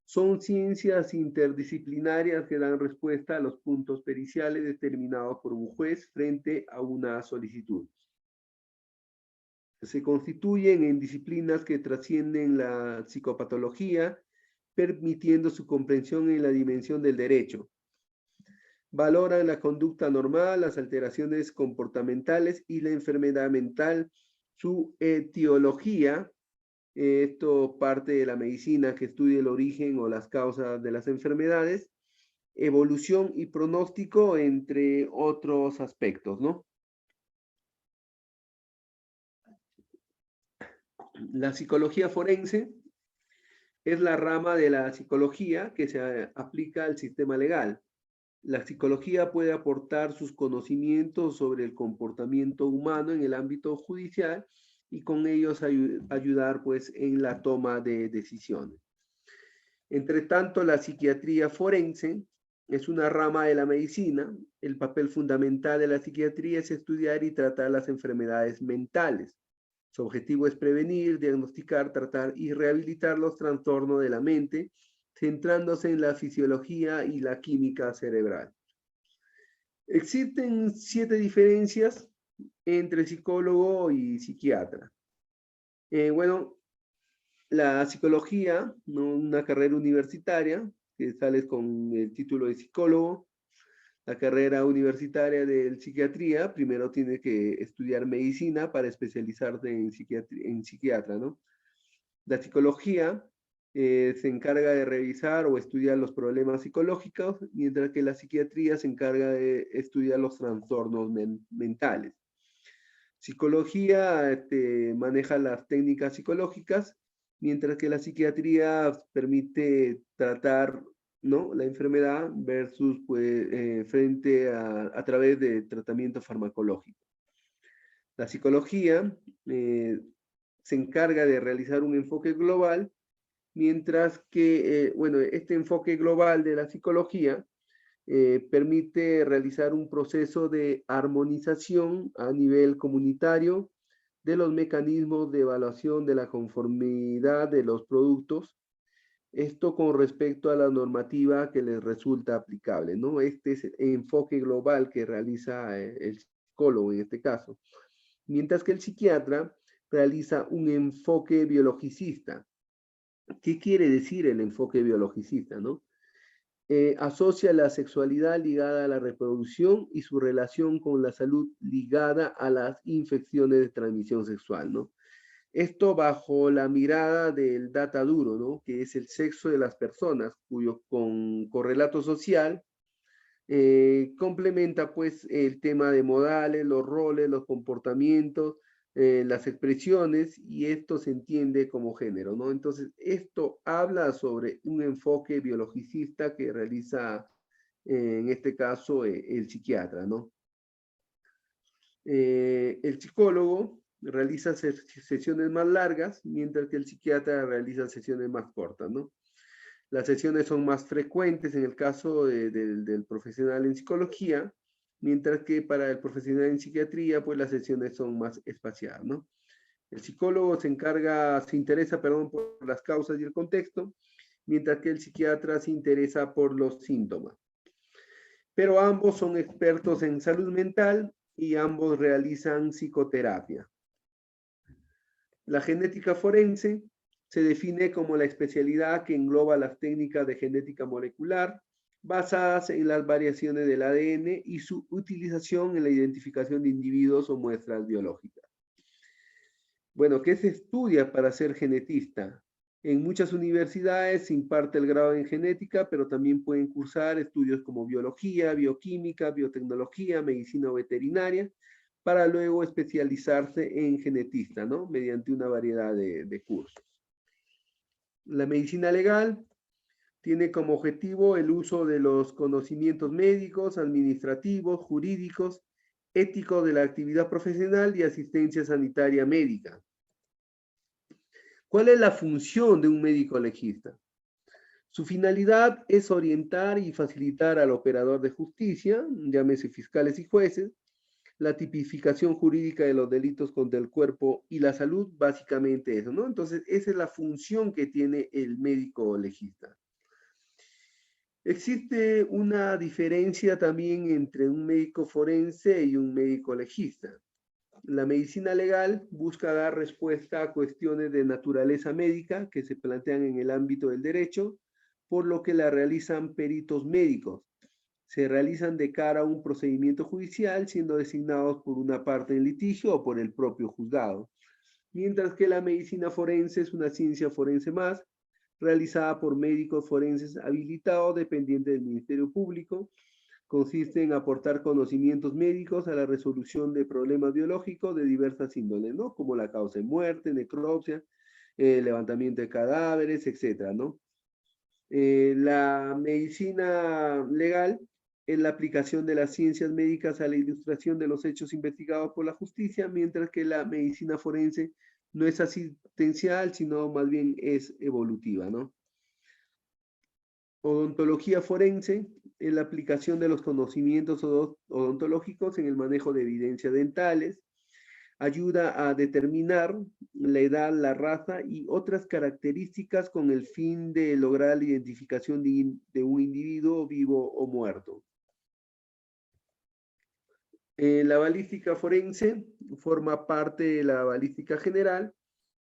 son ciencias interdisciplinarias que dan respuesta a los puntos periciales determinados por un juez frente a una solicitud. Se constituyen en disciplinas que trascienden la psicopatología, permitiendo su comprensión en la dimensión del derecho. Valoran la conducta normal, las alteraciones comportamentales y la enfermedad mental, su etiología. Esto parte de la medicina que estudia el origen o las causas de las enfermedades, evolución y pronóstico, entre otros aspectos, ¿no? La psicología forense es la rama de la psicología que se aplica al sistema legal. La psicología puede aportar sus conocimientos sobre el comportamiento humano en el ámbito judicial y con ellos ayudar pues en la toma de decisiones. Entre tanto, la psiquiatría forense es una rama de la medicina. El papel fundamental de la psiquiatría es estudiar y tratar las enfermedades mentales. Su objetivo es prevenir, diagnosticar, tratar y rehabilitar los trastornos de la mente, centrándose en la fisiología y la química cerebral. Existen 7 diferencias entre psicólogo y psiquiatra. Bueno, la psicología, ¿no? Una carrera universitaria, que sales con el título de psicólogo. La carrera universitaria de psiquiatría, primero tiene que estudiar medicina para especializarte en psiquiatra, ¿no? La psicología se encarga de revisar o estudiar los problemas psicológicos, mientras que la psiquiatría se encarga de estudiar los trastornos mentales. Psicología maneja las técnicas psicológicas, mientras que la psiquiatría permite tratar, ¿no?, la enfermedad versus pues, frente a través de tratamiento farmacológico. La psicología se encarga de realizar un enfoque global, mientras que, bueno, este enfoque global de la psicología permite realizar un proceso de armonización a nivel comunitario de los mecanismos de evaluación de la conformidad de los productos, esto con respecto a la normativa que les resulta aplicable, ¿no? Este es el enfoque global que realiza el psicólogo en este caso, mientras que el psiquiatra realiza un enfoque biologicista. ¿Qué quiere decir el enfoque biologicista, no? Asocia la sexualidad ligada a la reproducción y su relación con la salud ligada a las infecciones de transmisión sexual, ¿no? Esto bajo la mirada del data duro, ¿no?, que es el sexo de las personas, cuyo correlato social complementa pues el tema de modales, los roles, los comportamientos, las expresiones, y esto se entiende como género, ¿no? Entonces, esto habla sobre un enfoque biologicista que realiza, en este caso, el psiquiatra, ¿no? El psicólogo realiza sesiones más largas, mientras que el psiquiatra realiza sesiones más cortas, ¿no? Las sesiones son más frecuentes en el caso del profesional en psicología, mientras que para el profesional en psiquiatría, pues las sesiones son más espaciadas, ¿no? El psicólogo se interesa, perdón, por las causas y el contexto, mientras que el psiquiatra se interesa por los síntomas. Pero ambos son expertos en salud mental y ambos realizan psicoterapia. La genética forense se define como la especialidad que engloba las técnicas de genética molecular basadas en las variaciones del ADN y su utilización en la identificación de individuos o muestras biológicas. Bueno, ¿qué se estudia para ser genetista? En muchas universidades se imparte el grado en genética, pero también pueden cursar estudios como biología, bioquímica, biotecnología, medicina veterinaria, para luego especializarse en genetista, ¿no?, mediante una variedad de cursos. La medicina legal tiene como objetivo el uso de los conocimientos médicos, administrativos, jurídicos, éticos de la actividad profesional y asistencia sanitaria médica. ¿Cuál es la función de un médico legista? Su finalidad es orientar y facilitar al operador de justicia, llámese fiscales y jueces, la tipificación jurídica de los delitos contra el cuerpo y la salud, básicamente eso, ¿no? Entonces, esa es la función que tiene el médico legista. Existe una diferencia también entre un médico forense y un médico legista. La medicina legal busca dar respuesta a cuestiones de naturaleza médica que se plantean en el ámbito del derecho, por lo que la realizan peritos médicos. Se realizan de cara a un procedimiento judicial, siendo designados por una parte en litigio o por el propio juzgado. Mientras que la medicina forense es una ciencia forense más, realizada por médicos forenses habilitados dependientes del Ministerio Público. Consiste en aportar conocimientos médicos a la resolución de problemas biológicos de diversas índoles, ¿no?, como la causa de muerte, necropsia, levantamiento de cadáveres, etcétera, ¿no? La medicina legal en la aplicación de las ciencias médicas a la ilustración de los hechos investigados por la justicia, mientras que la medicina forense no es asistencial, sino más bien es evolutiva, ¿no? Odontología forense es la aplicación de los conocimientos odontológicos en el manejo de evidencias dentales, ayuda a determinar la edad, la raza y otras características con el fin de lograr la identificación de un individuo vivo o muerto. La balística forense forma parte de la balística general.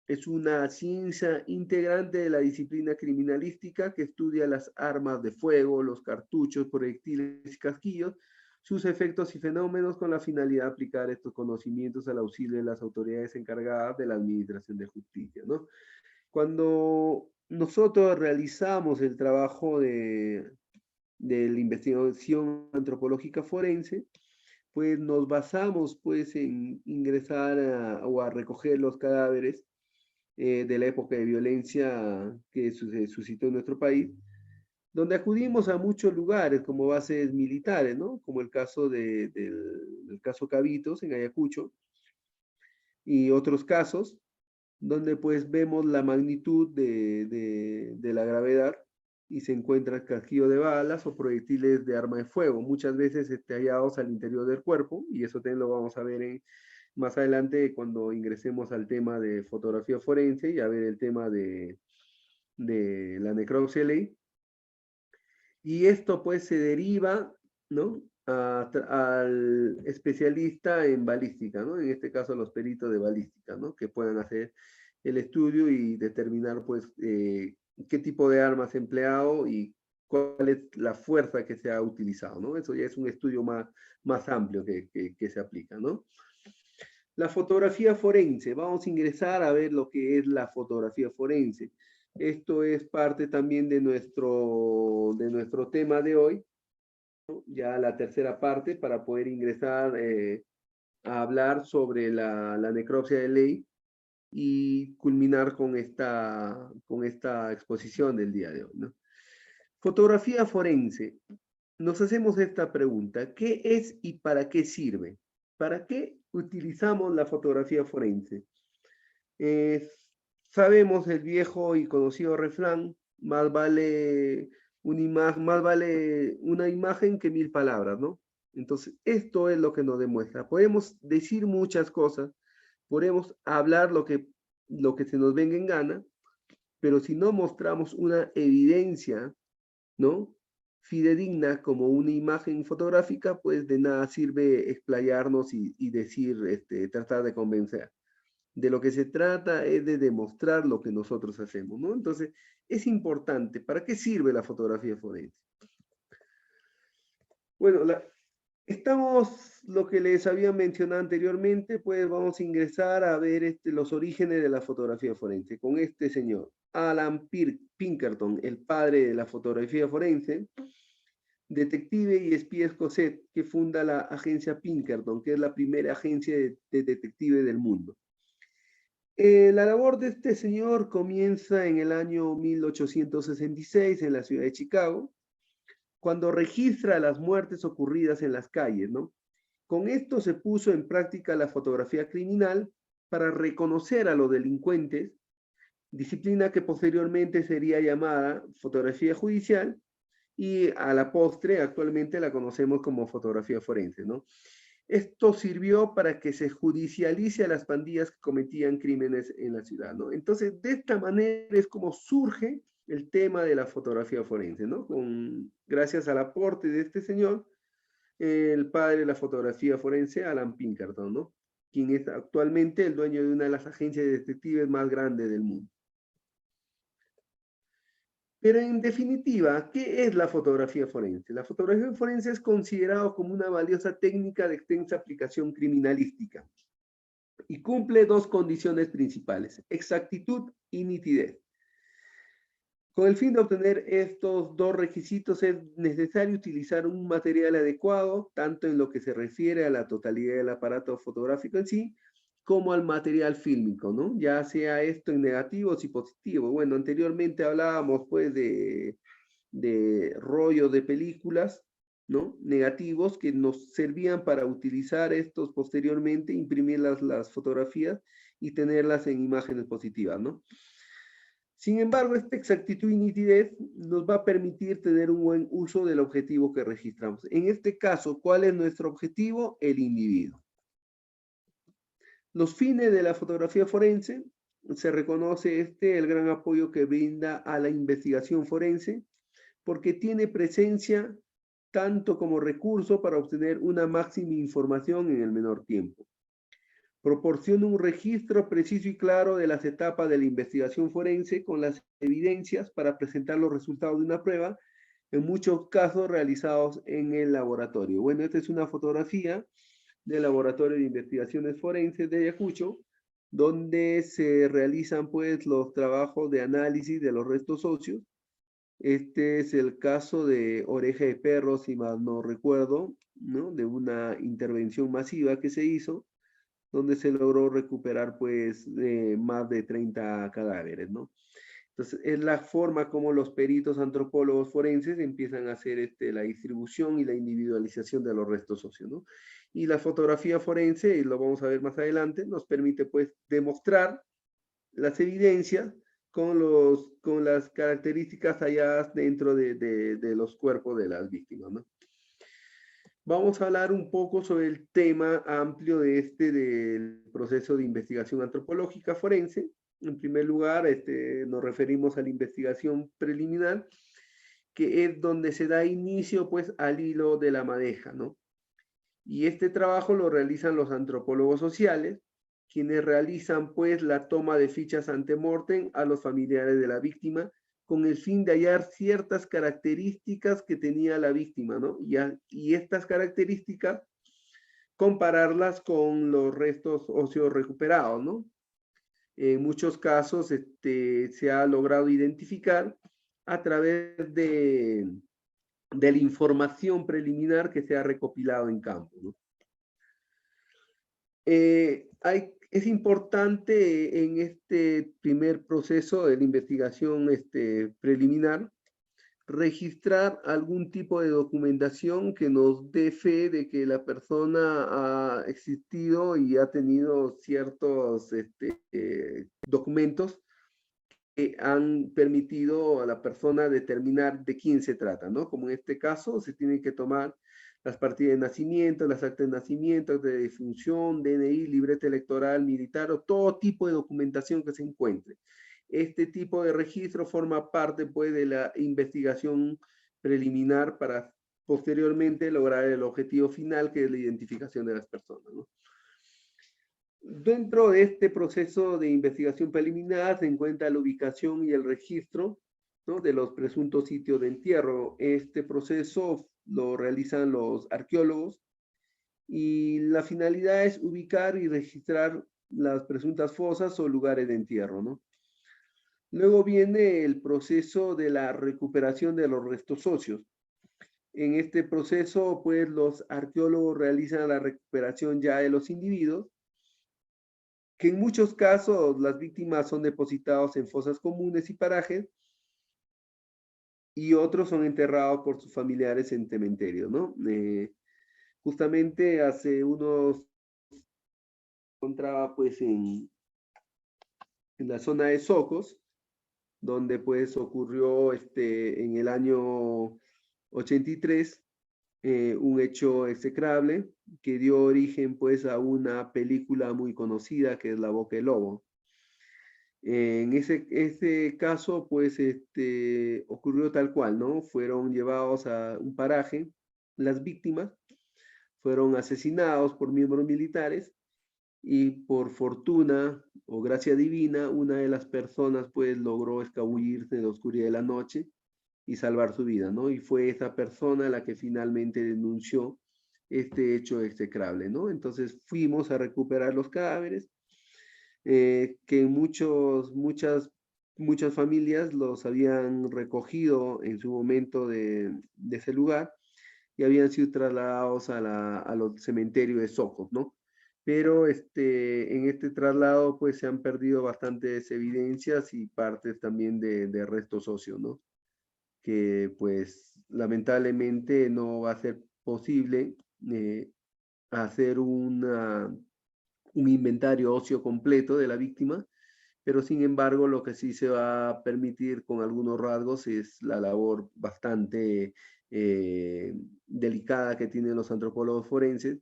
Es una ciencia integrante de la disciplina criminalística que estudia las armas de fuego, los cartuchos, proyectiles y casquillos, sus efectos y fenómenos con la finalidad de aplicar estos conocimientos al auxilio de las autoridades encargadas de la administración de justicia, ¿no? Cuando nosotros realizamos el trabajo de la investigación antropológica forense, pues nos basamos pues en ingresar o a recoger los cadáveres de la época de violencia que se suscitó en nuestro país, donde acudimos a muchos lugares como bases militares, ¿no? Como el caso del caso Cabitos en Ayacucho y otros casos, donde pues vemos la magnitud de la gravedad y se encuentra casquillo de balas o proyectiles de arma de fuego, muchas veces hallados al interior del cuerpo, y eso también lo vamos a ver más adelante cuando ingresemos al tema de fotografía forense y a ver el tema de la necropsia ley. Y esto pues se deriva, ¿no? Al especialista en balística, ¿no? En este caso los peritos de balística, ¿no? Que puedan hacer el estudio y determinar pues qué tipo de armas se ha empleado y cuál es la fuerza que se ha utilizado, ¿no? Eso ya es un estudio más amplio que se aplica, ¿no? La fotografía forense, vamos a ingresar a ver lo que es la fotografía forense. Esto es parte también de nuestro tema de hoy, ¿no? Ya la tercera parte para poder ingresar a hablar sobre la necropsia de ley y culminar con esta exposición del día de hoy, ¿no? Fotografía forense. Nos hacemos esta pregunta: ¿qué es y para qué sirve? ¿Para qué utilizamos la fotografía forense? Eh, Sabemos el viejo y conocido refrán: más vale una imagen que 1000 palabras, ¿no? Entonces, esto es lo que nos demuestra. Podemos decir muchas cosas, podemos hablar lo que se nos venga en gana, pero si no mostramos una evidencia, ¿no? Fidedigna como una imagen fotográfica, pues de nada sirve explayarnos y decir, tratar de convencer. De lo que se trata es de demostrar lo que nosotros hacemos, ¿no? Entonces, es importante. ¿Para qué sirve la fotografía forense? Bueno, lo que les había mencionado anteriormente, pues vamos a ingresar a ver los orígenes de la fotografía forense con este señor, Alan Pinkerton, el padre de la fotografía forense, detective y espía escocés que funda la agencia Pinkerton, que es la primera agencia de detective del mundo. La labor de este señor comienza en el año 1866 en la ciudad de Chicago, cuando registra las muertes ocurridas en las calles, ¿no? Con esto se puso en práctica la fotografía criminal para reconocer a los delincuentes, disciplina que posteriormente sería llamada fotografía judicial y a la postre actualmente la conocemos como fotografía forense, ¿no? Esto sirvió para que se judicialice a las pandillas que cometían crímenes en la ciudad, ¿no? Entonces, de esta manera es como surge el tema de la fotografía forense, ¿no? Gracias al aporte de este señor, el padre de la fotografía forense, Alan Pinkerton, ¿no? Quien es actualmente el dueño de una de las agencias de detectives más grandes del mundo. Pero en definitiva, ¿qué es la fotografía forense? La fotografía forense es considerado como una valiosa técnica de extensa aplicación criminalística y cumple dos condiciones principales: exactitud y nitidez. Con el fin de obtener estos dos requisitos es necesario utilizar un material adecuado, tanto en lo que se refiere a la totalidad del aparato fotográfico en sí, como al material fílmico, ¿no? Ya sea esto en negativos y positivos. Bueno, anteriormente hablábamos pues de rollos de películas, ¿no? Negativos que nos servían para utilizar estos posteriormente, imprimir las fotografías y tenerlas en imágenes positivas, ¿no? Sin embargo, esta exactitud y nitidez nos va a permitir tener un buen uso del objetivo que registramos. En este caso, ¿cuál es nuestro objetivo? El individuo. Los fines de la fotografía forense, se reconoce el gran apoyo que brinda a la investigación forense, porque tiene presencia tanto como recurso para obtener una máxima información en el menor tiempo. Proporciona un registro preciso y claro de las etapas de la investigación forense con las evidencias para presentar los resultados de una prueba, en muchos casos realizados en el laboratorio. Bueno, esta es una fotografía del Laboratorio de Investigaciones Forenses de Ayacucho, donde se realizan pues los trabajos de análisis de los restos óseos. Este es el caso de oreja de perro, si mal no recuerdo, ¿no? De una intervención masiva que se hizo, donde se logró recuperar pues más de 30 cadáveres, ¿no? Entonces, es la forma como los peritos antropólogos forenses empiezan a hacer la distribución y la individualización de los restos óseos, ¿no? Y la fotografía forense, y lo vamos a ver más adelante, nos permite pues demostrar las evidencias con las características halladas dentro de los cuerpos de las víctimas, ¿no? Vamos a hablar un poco sobre el tema amplio del proceso de investigación antropológica forense. En primer lugar, nos referimos a la investigación preliminar, que es donde se da inicio pues al hilo de la madeja, ¿no? Y este trabajo lo realizan los antropólogos sociales, quienes realizan pues la toma de fichas ante mortem a los familiares de la víctima con el fin de hallar ciertas características que tenía la víctima, ¿no? Y estas características compararlas con los restos óseos recuperados, ¿no? En muchos casos se ha logrado identificar a través de la información preliminar que se ha recopilado en campo, ¿no? Es importante en este primer proceso de la investigación preliminar registrar algún tipo de documentación que nos dé fe de que la persona ha existido y ha tenido ciertos documentos que han permitido a la persona determinar de quién se trata, ¿no? Como en este caso, se tienen que tomar las partidas de nacimiento, las actas de nacimiento, de defunción, DNI, libreta electoral, militar o todo tipo de documentación que se encuentre. Este tipo de registro forma parte, pues, de la investigación preliminar para posteriormente lograr el objetivo final, que es la identificación de las personas, ¿no? Dentro de este proceso de investigación preliminar se encuentra la ubicación y el registro, ¿no?, de los presuntos sitios de entierro. Este proceso lo realizan los arqueólogos y la finalidad es ubicar y registrar las presuntas fosas o lugares de entierro, ¿no? Luego viene el proceso de la recuperación de los restos óseos. En este proceso, pues, los arqueólogos realizan la recuperación ya de los individuos, que en muchos casos las víctimas son depositados en fosas comunes y parajes, y otros son enterrados por sus familiares en cementerios, ¿no? Justamente hace unos, encontraba pues en la zona de Socos, donde pues ocurrió en el año 83 un hecho execrable que dio origen pues a una película muy conocida que es La Boca del Lobo. En ese caso, pues, ocurrió tal cual, ¿no? Fueron llevados a un paraje, las víctimas fueron asesinados por miembros militares y por fortuna o gracia divina, una de las personas, pues, logró escabullirse en la oscuridad de la noche y salvar su vida, ¿no? Y fue esa persona la que finalmente denunció este hecho execrable, ¿no? Entonces fuimos a recuperar los cadáveres que muchas familias los habían recogido en su momento de ese lugar y habían sido trasladados a los cementerios de Socos, ¿no? Pero en este traslado pues se han perdido bastantes evidencias y partes también de restos óseos, ¿no? Que pues lamentablemente no va a ser posible hacer un inventario óseo completo de la víctima, pero sin embargo lo que sí se va a permitir con algunos rasgos es la labor bastante delicada que tienen los antropólogos forenses,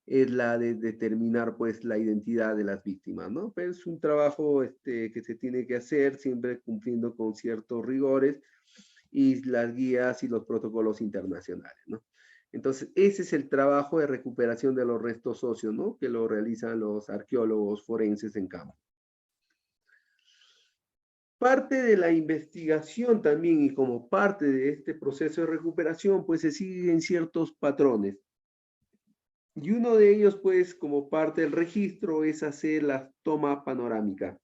es la de determinar pues la identidad de las víctimas, ¿no? Pero es un trabajo que se tiene que hacer siempre cumpliendo con ciertos rigores y las guías y los protocolos internacionales, ¿no? Entonces, ese es el trabajo de recuperación de los restos óseos, ¿no? Que lo realizan los arqueólogos forenses en campo. Parte de la investigación también y como parte de este proceso de recuperación, pues se siguen ciertos patrones. Y uno de ellos, pues, como parte del registro, es hacer la toma panorámica.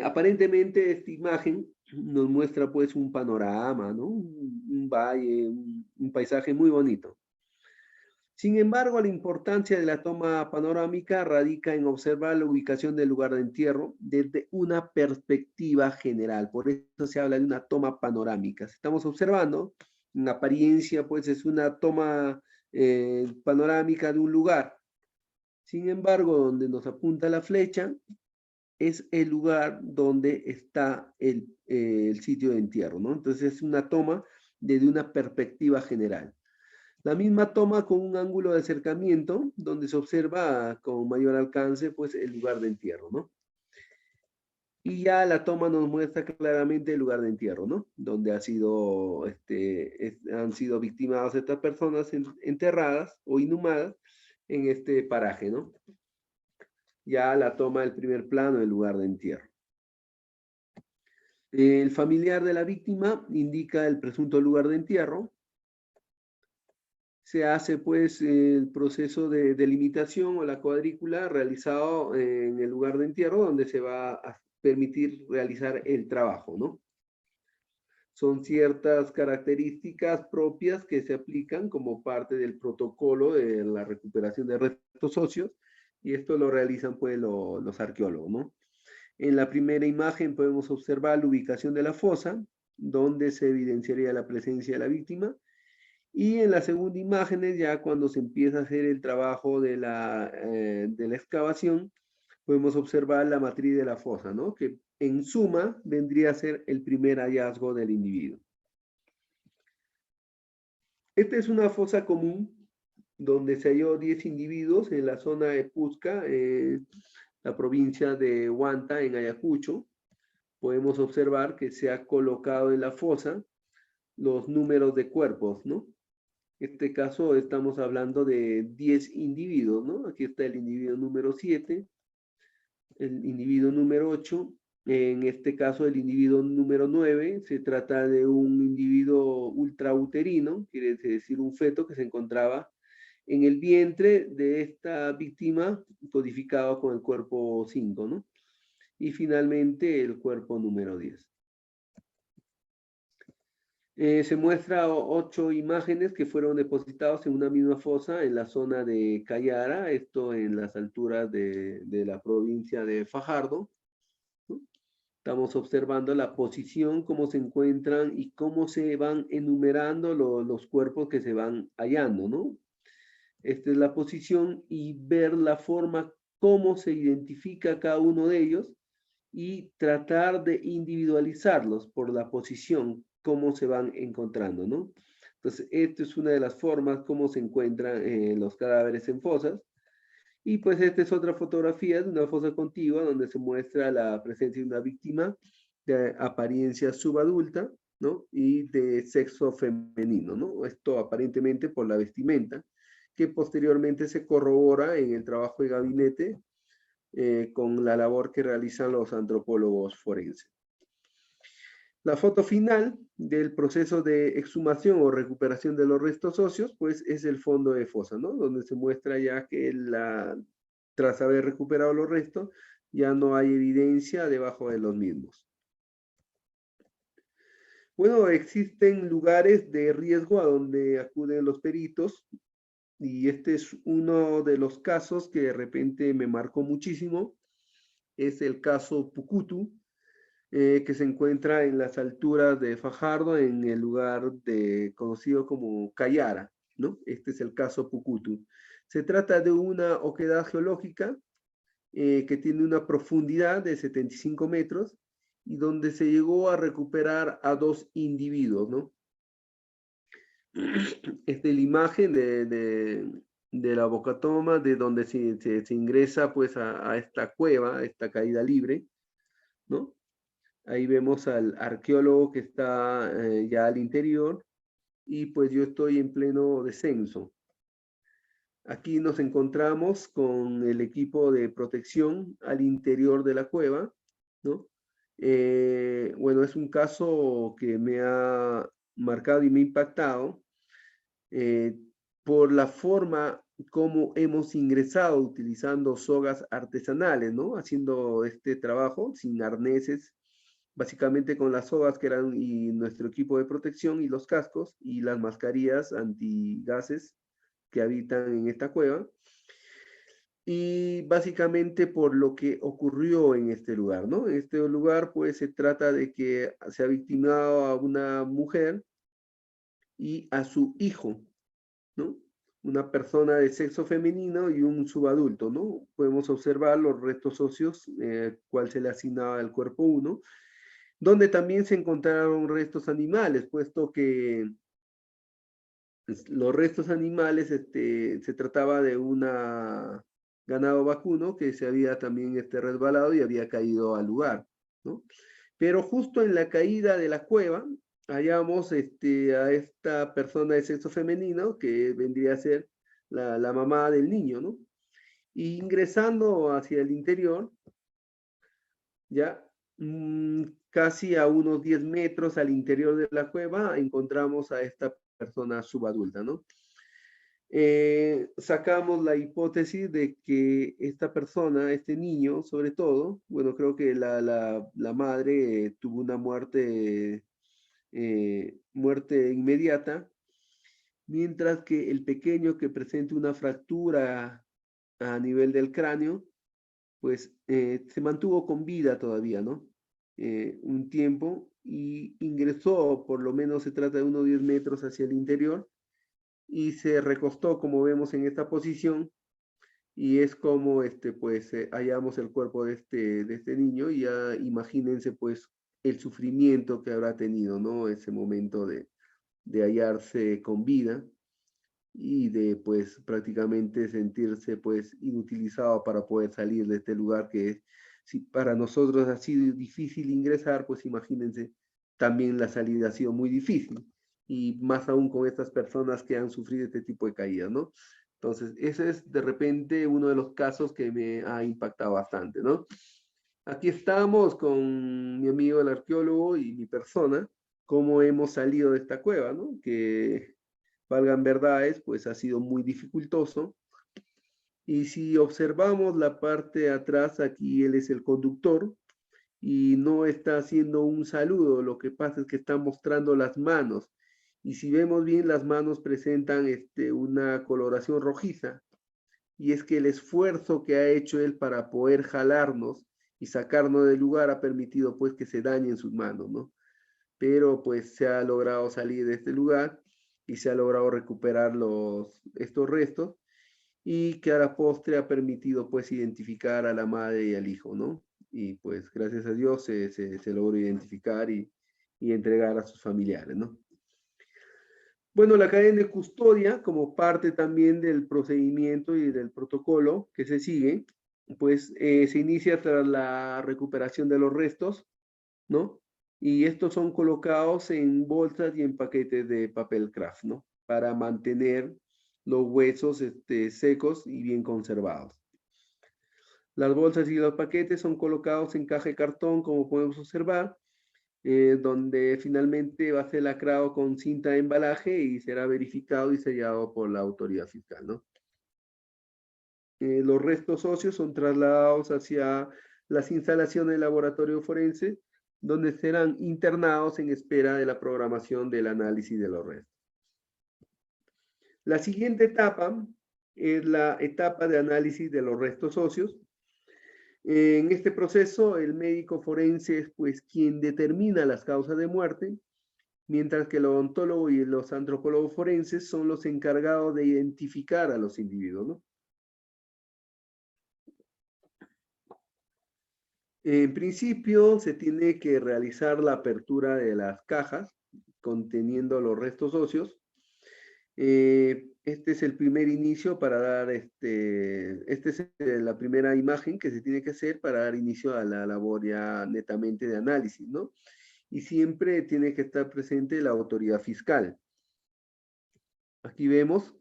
Aparentemente esta imagen nos muestra pues un panorama, ¿no? Un valle, un paisaje muy bonito. Sin embargo, la importancia de la toma panorámica radica en observar la ubicación del lugar de entierro desde una perspectiva general. Por eso se habla de una toma panorámica. Estamos observando, en apariencia, pues es una toma panorámica de un lugar. Sin embargo, donde nos apunta la flecha es el lugar donde está el sitio de entierro, ¿no? Entonces es una toma desde una perspectiva general. La misma toma con un ángulo de acercamiento donde se observa con mayor alcance pues el lugar de entierro, ¿no? Y ya la toma nos muestra claramente el lugar de entierro, ¿no? Donde ha sido, han sido victimadas estas personas enterradas o inhumadas en este paraje, ¿no? Ya la toma del primer plano del lugar de entierro. El familiar de la víctima indica el presunto lugar de entierro. Se hace pues el proceso de delimitación o la cuadrícula realizado en el lugar de entierro donde se va a permitir realizar el trabajo, ¿no? Son ciertas características propias que se aplican como parte del protocolo de la recuperación de restos óseos y esto lo realizan pues los arqueólogos, ¿no? En la primera imagen podemos observar la ubicación de la fosa, donde se evidenciaría la presencia de la víctima. Y en la segunda imagen es ya cuando se empieza a hacer el trabajo de la excavación, podemos observar la matriz de la fosa, ¿no? Que en suma vendría a ser el primer hallazgo del individuo. Esta es una fosa común donde se halló 10 individuos en la zona de Pusca, la provincia de Huanta, en Ayacucho. Podemos observar que se ha colocado en la fosa los números de cuerpos, ¿no? En este caso estamos hablando de 10 individuos, ¿no? Aquí está el individuo número 7, el individuo número 8, en este caso el individuo número 9, se trata de un individuo ultrauterino, quiere decir un feto que se encontraba en el vientre de esta víctima, codificado con el cuerpo 5, ¿no? Y finalmente el cuerpo número 10. Se muestra 8 imágenes que fueron depositadas en una misma fosa en la zona de Cayara, esto en las alturas de la provincia de Fajardo, ¿no? Estamos observando la posición, cómo se encuentran y cómo se van enumerando los cuerpos que se van hallando, ¿no? Esta es la posición y ver la forma, cómo se identifica cada uno de ellos y tratar de individualizarlos por la posición, cómo se van encontrando, ¿no? Entonces, esta es una de las formas cómo se encuentran los cadáveres en fosas. Y pues esta es otra fotografía de una fosa contigua donde se muestra la presencia de una víctima de apariencia subadulta, ¿no? Y de sexo femenino, ¿no? Esto aparentemente por la vestimenta, que posteriormente se corrobora en el trabajo de gabinete con la labor que realizan los antropólogos forenses. La foto final del proceso de exhumación o recuperación de los restos óseos, pues es el fondo de fosa, ¿no? Donde se muestra ya que tras haber recuperado los restos, ya no hay evidencia debajo de los mismos. Bueno, existen lugares de riesgo a donde acuden los peritos y este es uno de los casos que de repente me marcó muchísimo. Es el caso Pucutu, que se encuentra en las alturas de Fajardo, en el lugar conocido como Cayara, ¿no? Este es el caso Pucutu. Se trata de una oquedad geológica que tiene una profundidad de 75 metros y donde se llegó a recuperar a 2 individuos, ¿no? Esta es la imagen de la Bocatoma, de donde se ingresa pues a esta cueva, a esta caída libre, ¿no? Ahí vemos al arqueólogo que está ya al interior y pues yo estoy en pleno descenso. Aquí nos encontramos con el equipo de protección al interior de la cueva, ¿no? Bueno, es un caso que me ha marcado y me ha impactado eh, por la forma como hemos ingresado utilizando sogas artesanales, ¿no? Haciendo este trabajo sin arneses, básicamente con las sogas que eran y nuestro equipo de protección y los cascos y las mascarillas antigases que habitan en esta cueva. Y básicamente por lo que ocurrió en este lugar, ¿no? En este lugar, pues se trata de que se ha victimado a una mujer y a su hijo, ¿no? Una persona de sexo femenino y un subadulto, ¿no? Podemos observar los restos óseos, cual se le asignaba al cuerpo 1, donde también se encontraron restos animales, puesto que pues, los restos animales se trataba de una ganado vacuno que se había también resbalado y había caído al lugar, ¿no? Pero justo en la caída de la cueva hallamos a esta persona de sexo femenino que vendría a ser la mamá del niño, ¿no? Y ingresando hacia el interior, ya casi a unos 10 metros al interior de la cueva, encontramos a esta persona subadulta, ¿no? Sacamos la hipótesis de que esta persona, este niño, sobre todo, bueno, creo que la madre tuvo una muerte inmediata, mientras que el pequeño que presenta una fractura a nivel del cráneo, pues se mantuvo con vida todavía, ¿no? Un tiempo y ingresó, por lo menos se trata de unos 10 metros hacia el interior, y se recostó, como vemos en esta posición, y es como pues hallamos el cuerpo de este niño, y ya imagínense pues el sufrimiento que habrá tenido, ¿no? Ese momento de hallarse con vida y de pues prácticamente sentirse pues inutilizado para poder salir de este lugar que si para nosotros ha sido difícil ingresar, pues imagínense, también la salida ha sido muy difícil y más aún con estas personas que han sufrido este tipo de caídas, ¿no? Entonces, ese es de repente uno de los casos que me ha impactado bastante, ¿no? Aquí estamos con mi amigo el arqueólogo y mi persona, cómo hemos salido de esta cueva, ¿no? Que valgan verdades, pues ha sido muy dificultoso. Y si observamos la parte de atrás, aquí él es el conductor y no está haciendo un saludo, lo que pasa es que está mostrando las manos. Y si vemos bien, las manos presentan una coloración rojiza. Y es que el esfuerzo que ha hecho él para poder jalarnos y sacarnos del lugar ha permitido pues que se dañen sus manos, ¿no? Pero pues se ha logrado salir de este lugar y se ha logrado recuperar estos restos y que a la postre ha permitido pues identificar a la madre y al hijo, ¿no? Y pues gracias a Dios se logró identificar y entregar a sus familiares, ¿no? Bueno, la cadena de custodia, como parte también del procedimiento y del protocolo que se sigue, pues se inicia tras la recuperación de los restos, ¿no? Y estos son colocados en bolsas y en paquetes de papel craft, ¿no? Para mantener los huesos secos y bien conservados. Las bolsas y los paquetes son colocados en caja de cartón, como podemos observar, donde finalmente va a ser lacrado con cinta de embalaje y será verificado y sellado por la autoridad fiscal, ¿no? Los restos óseos son trasladados hacia las instalaciones del laboratorio forense, donde serán internados en espera de la programación del análisis de los restos. La siguiente etapa es la etapa de análisis de los restos óseos, En este proceso, el médico forense es pues quien determina las causas de muerte, mientras que el odontólogo y los antropólogos forenses son los encargados de identificar a los individuos, ¿no? En principio, se tiene que realizar la apertura de las cajas conteniendo los restos óseos. Este es el primer inicio para dar, esta es la primera imagen que se tiene que hacer para dar inicio a la labor ya netamente de análisis, ¿no? Y siempre tiene que estar presente la autoridad fiscal. Aquí vemos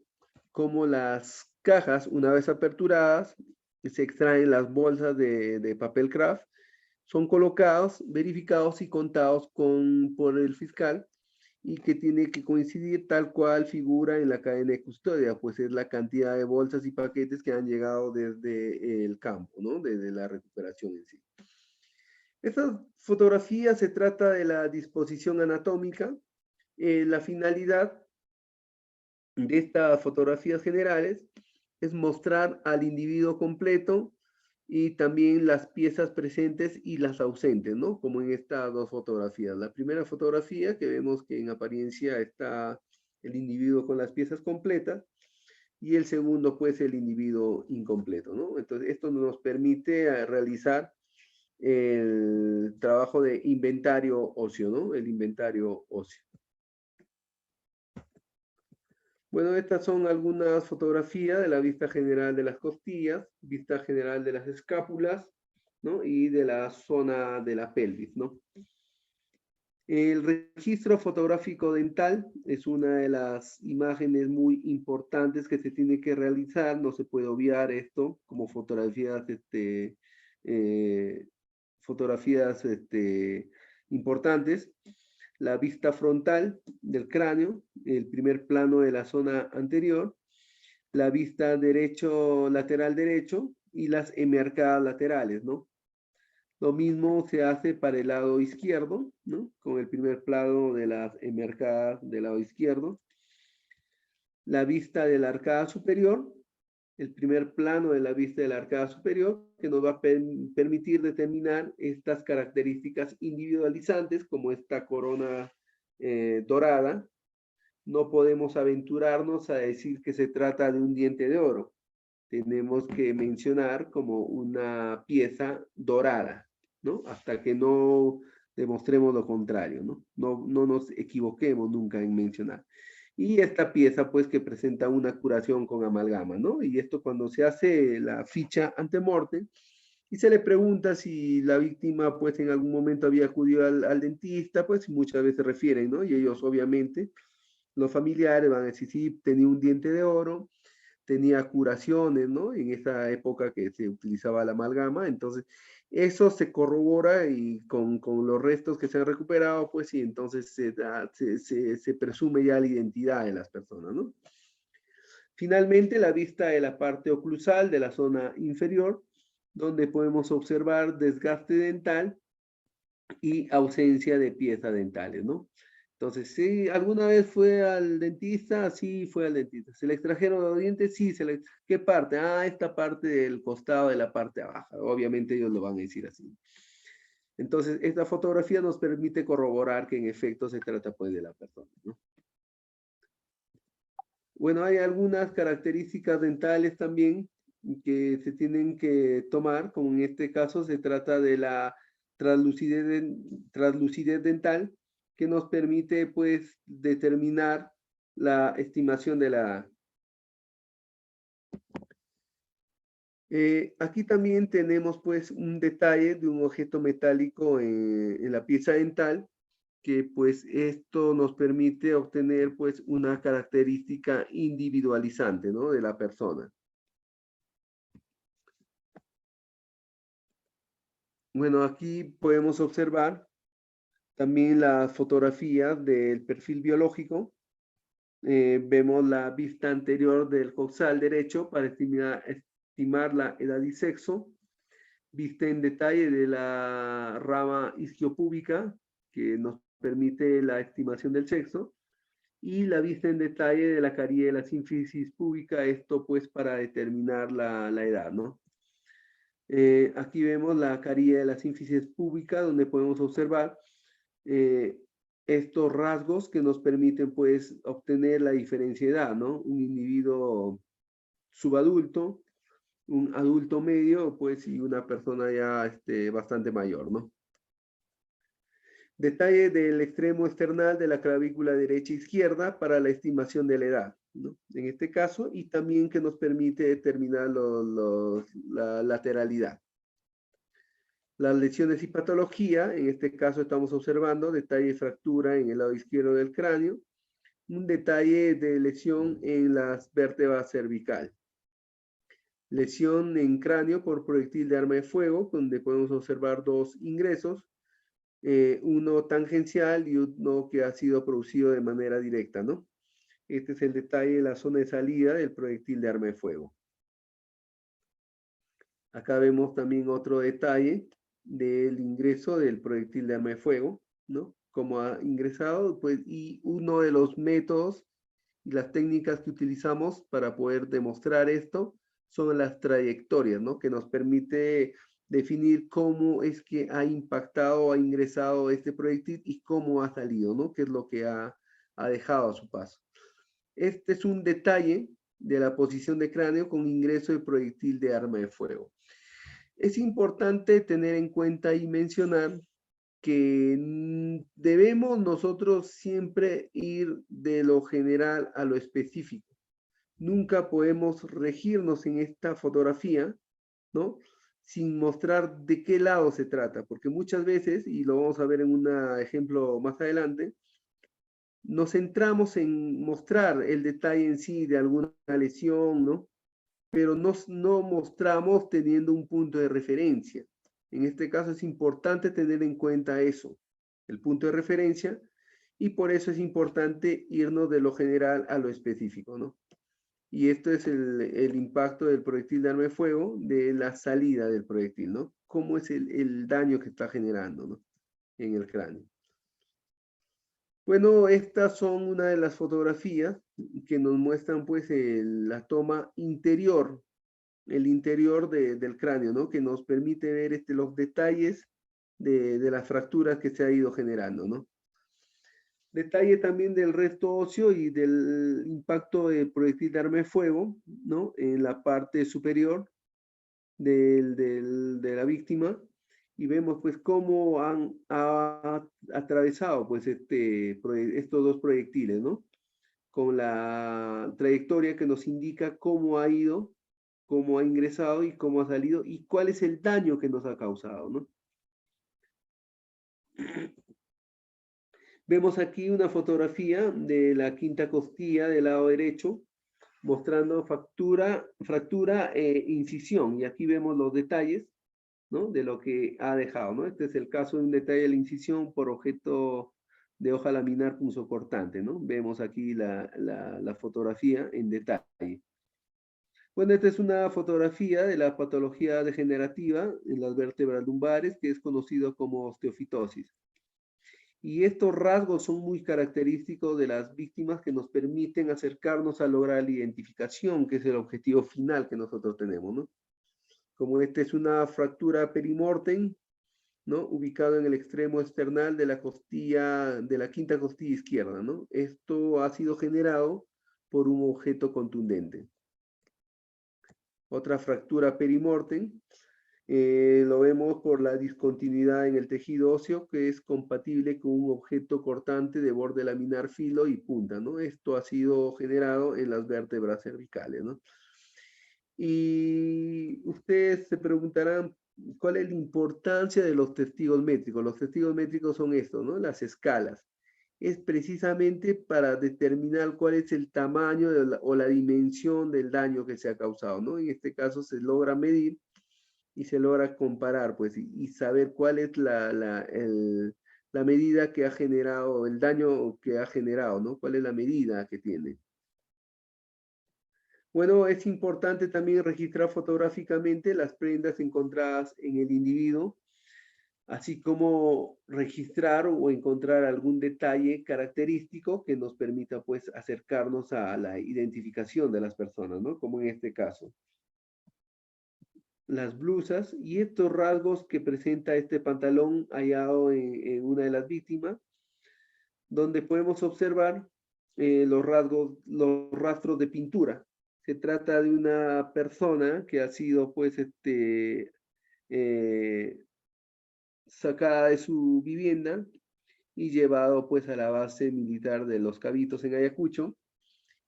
cómo las cajas, una vez aperturadas, se extraen las bolsas de papel craft, son colocados, verificados y contados por el fiscal y que tiene que coincidir tal cual figura en la cadena de custodia, pues es la cantidad de bolsas y paquetes que han llegado desde el campo, ¿no? Desde la recuperación en sí. Esta fotografía se trata de la disposición anatómica. La finalidad de estas fotografías generales es mostrar al individuo completo y también las piezas presentes y las ausentes, ¿no? Como en estas dos fotografías. La primera fotografía que vemos que en apariencia está el individuo con las piezas completas y el segundo pues el individuo incompleto, ¿no? Entonces esto nos permite realizar el trabajo de inventario óseo, ¿no? El inventario óseo. Bueno, estas son algunas fotografías de la vista general de las costillas, vista general de las escápulas, ¿no? Y de la zona de la pelvis, ¿no? El registro fotográfico dental es una de las imágenes muy importantes que se tiene que realizar, no se puede obviar esto como fotografías, fotografías importantes. La vista frontal del cráneo, el primer plano de la zona anterior, la vista lateral derecho y las arcadas laterales, ¿no? Lo mismo se hace para el lado izquierdo, ¿no? Con el primer plano de las arcadas del lado izquierdo. La vista de la arcada superior, el primer plano de la vista de la arcada superior, que nos va a permitir determinar estas características individualizantes, como esta corona dorada. No podemos aventurarnos a decir que se trata de un diente de oro. Tenemos que mencionar como una pieza dorada, ¿no? Hasta que no demostremos lo contrario, ¿no? No nos equivoquemos nunca en mencionar. Y esta pieza, pues, que presenta una curación con amalgama, ¿no? Y esto cuando se hace la ficha antemortem y se le pregunta si la víctima, pues, en algún momento había acudido al dentista, pues, muchas veces refieren, ¿no? Y ellos, obviamente, los familiares van a decir, sí, tenía un diente de oro, tenía curaciones, ¿no? En esa época que se utilizaba la amalgama, entonces eso se corrobora y con los restos que se han recuperado, pues sí, entonces se presume ya la identidad de las personas, ¿no? Finalmente, la vista de la parte oclusal de la zona inferior, donde podemos observar desgaste dental y ausencia de piezas dentales, ¿no? Entonces, si alguna vez fue al dentista, sí fue al dentista. ¿Se le extrajeron los dientes? Sí, ¿qué parte? Ah, esta parte del costado de la parte baja. Obviamente ellos lo van a decir así. Entonces, esta fotografía nos permite corroborar que en efecto se trata pues de la persona, ¿no? Bueno, hay algunas características dentales también que se tienen que tomar, como en este caso se trata de la translucidez dental, que nos permite pues determinar la estimación de la edad. Aquí también tenemos pues un detalle de un objeto metálico en la pieza dental, que pues esto nos permite obtener pues una característica individualizante, ¿no? De la persona. Bueno, aquí podemos observar también las fotografías del perfil biológico. Vemos la vista anterior del coxal derecho para estimar la edad y sexo. Vista en detalle de la rama isquiopúbica, que nos permite la estimación del sexo. Y la vista en detalle de la carie de la sínfisis púbica, esto pues para determinar la edad, ¿no? Aquí vemos la carilla de la sínfisis púbica, donde podemos observar estos rasgos que nos permiten, pues, obtener la diferencia de edad, ¿no? Un individuo subadulto, un adulto medio, pues, y una persona ya bastante mayor, ¿no? Detalle del extremo external de la clavícula derecha e izquierda para la estimación de la edad, ¿no? En este caso, y también que nos permite determinar la lateralidad. Las lesiones y patología, en este caso estamos observando detalle de fractura en el lado izquierdo del cráneo, un detalle de lesión en las vértebras cervical. Lesión en cráneo por proyectil de arma de fuego, donde podemos observar dos ingresos, uno tangencial y uno que ha sido producido de manera directa, ¿no? Este es el detalle de la zona de salida del proyectil de arma de fuego. Acá vemos también otro detalle del ingreso del proyectil de arma de fuego, ¿no? Como ha ingresado, pues, y uno de los métodos y las técnicas que utilizamos para poder demostrar esto son las trayectorias, ¿no? Que nos permite definir cómo es que ha impactado o ha ingresado este proyectil y cómo ha salido, ¿no? Qué es lo que ha dejado a su paso. Este es un detalle de la posición de cráneo con ingreso de proyectil de arma de fuego. Es importante tener en cuenta y mencionar que debemos nosotros siempre ir de lo general a lo específico. Nunca podemos regirnos en esta fotografía, ¿no? Sin mostrar de qué lado se trata, porque muchas veces, y lo vamos a ver en un ejemplo más adelante, nos centramos en mostrar el detalle en sí de alguna lesión, ¿no? Pero no mostramos teniendo un punto de referencia. En este caso es importante tener en cuenta eso, el punto de referencia, y por eso es importante irnos de lo general a lo específico, ¿no? Y esto es el impacto del proyectil de arma de fuego, de la salida del proyectil, ¿no? Cómo es el daño que está generando, ¿no? En el cráneo. Bueno, estas son una de las fotografías que nos muestran, pues, la toma interior, el interior del cráneo, ¿no? Que nos permite ver los detalles de las fracturas que se ha ido generando, ¿no? Detalle también del resto óseo y del impacto de proyectil de arma de fuego, ¿no? En la parte superior de la víctima, y vemos pues cómo ha atravesado pues estos dos proyectiles, ¿no? Con la trayectoria que nos indica cómo ha ido, cómo ha ingresado y cómo ha salido y cuál es el daño que nos ha causado, ¿no? Vemos aquí una fotografía de la quinta costilla del lado derecho, mostrando fractura e incisión. Y aquí vemos los detalles, ¿no? De lo que ha dejado, ¿no? Este es el caso de un detalle de la incisión por objeto de hoja laminar punzocortante, ¿no? Vemos aquí la fotografía en detalle. Bueno, esta es una fotografía de la patología degenerativa en las vértebras lumbares, que es conocido como osteofitosis. Y estos rasgos son muy característicos de las víctimas que nos permiten acercarnos a lograr la identificación, que es el objetivo final que nosotros tenemos, ¿no? Como esta es una fractura perimortem, ¿no? Ubicado en el extremo external de la costilla, de la quinta costilla izquierda, ¿no? Esto ha sido generado por un objeto contundente. Otra fractura perimortem, lo vemos por la discontinuidad en el tejido óseo que es compatible con un objeto cortante de borde laminar, filo y punta, ¿no? Esto ha sido generado en las vértebras cervicales, ¿no? Y ustedes se preguntarán cuál es la importancia de los testigos métricos. Los testigos métricos son estos, ¿no? Las escalas. Es precisamente para determinar cuál es el tamaño o la dimensión del daño que se ha causado, ¿no? En este caso se logra medir y se logra comparar, pues, y saber cuál es la medida que ha generado, el daño que ha generado, ¿no? ¿Cuál es la medida que tiene? Bueno, es importante también registrar fotográficamente las prendas encontradas en el individuo, así como registrar o encontrar algún detalle característico que nos permita, pues, acercarnos a la identificación de las personas, ¿no? Como en este caso. las blusas y estos rasgos que presenta este pantalón hallado en una de las víctimas, donde podemos observar los rasgos, los rastros de pintura. Se trata de una persona que ha sido, pues, sacada de su vivienda y llevado, pues, a la base militar de Los Cabitos en Ayacucho,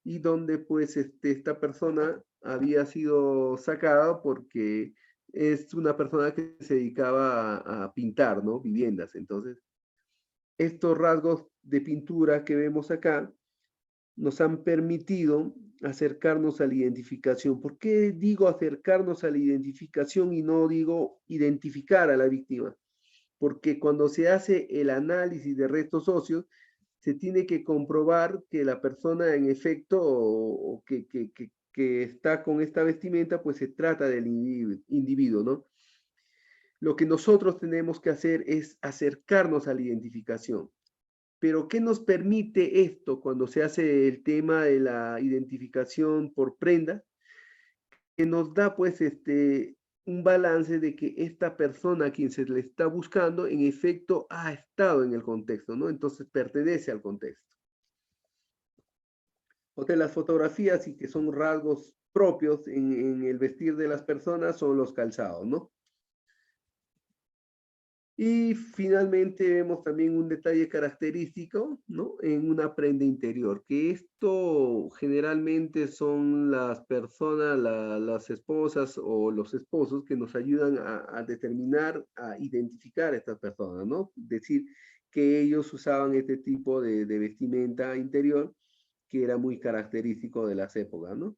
y donde, pues, esta persona había sido sacada porque es una persona que se dedicaba a pintar, ¿no? Viviendas. Entonces, estos rasgos de pintura que vemos acá nos han permitido acercarnos a la identificación. ¿Por qué digo acercarnos a la identificación y no digo identificar a la víctima? Porque cuando se hace el análisis de restos óseos, se tiene que comprobar que la persona en efecto o que está con esta vestimenta, pues se trata del individuo, ¿no? Lo que nosotros tenemos que hacer es acercarnos a la identificación. Pero ¿qué nos permite esto cuando se hace el tema de la identificación por prenda? Que nos da pues un balance de que esta persona a quien se le está buscando en efecto ha estado en el contexto, ¿no? Entonces pertenece al contexto. Otra de las fotografías y que son rasgos propios en el vestir de las personas son los calzados, ¿no? Y finalmente vemos también un detalle característico, ¿no? En una prenda interior, que esto generalmente son las personas, las esposas o los esposos que nos ayudan a determinar, a identificar a estas personas, ¿no? Decir que ellos usaban este tipo de vestimenta interior que era muy característico de las épocas, ¿no?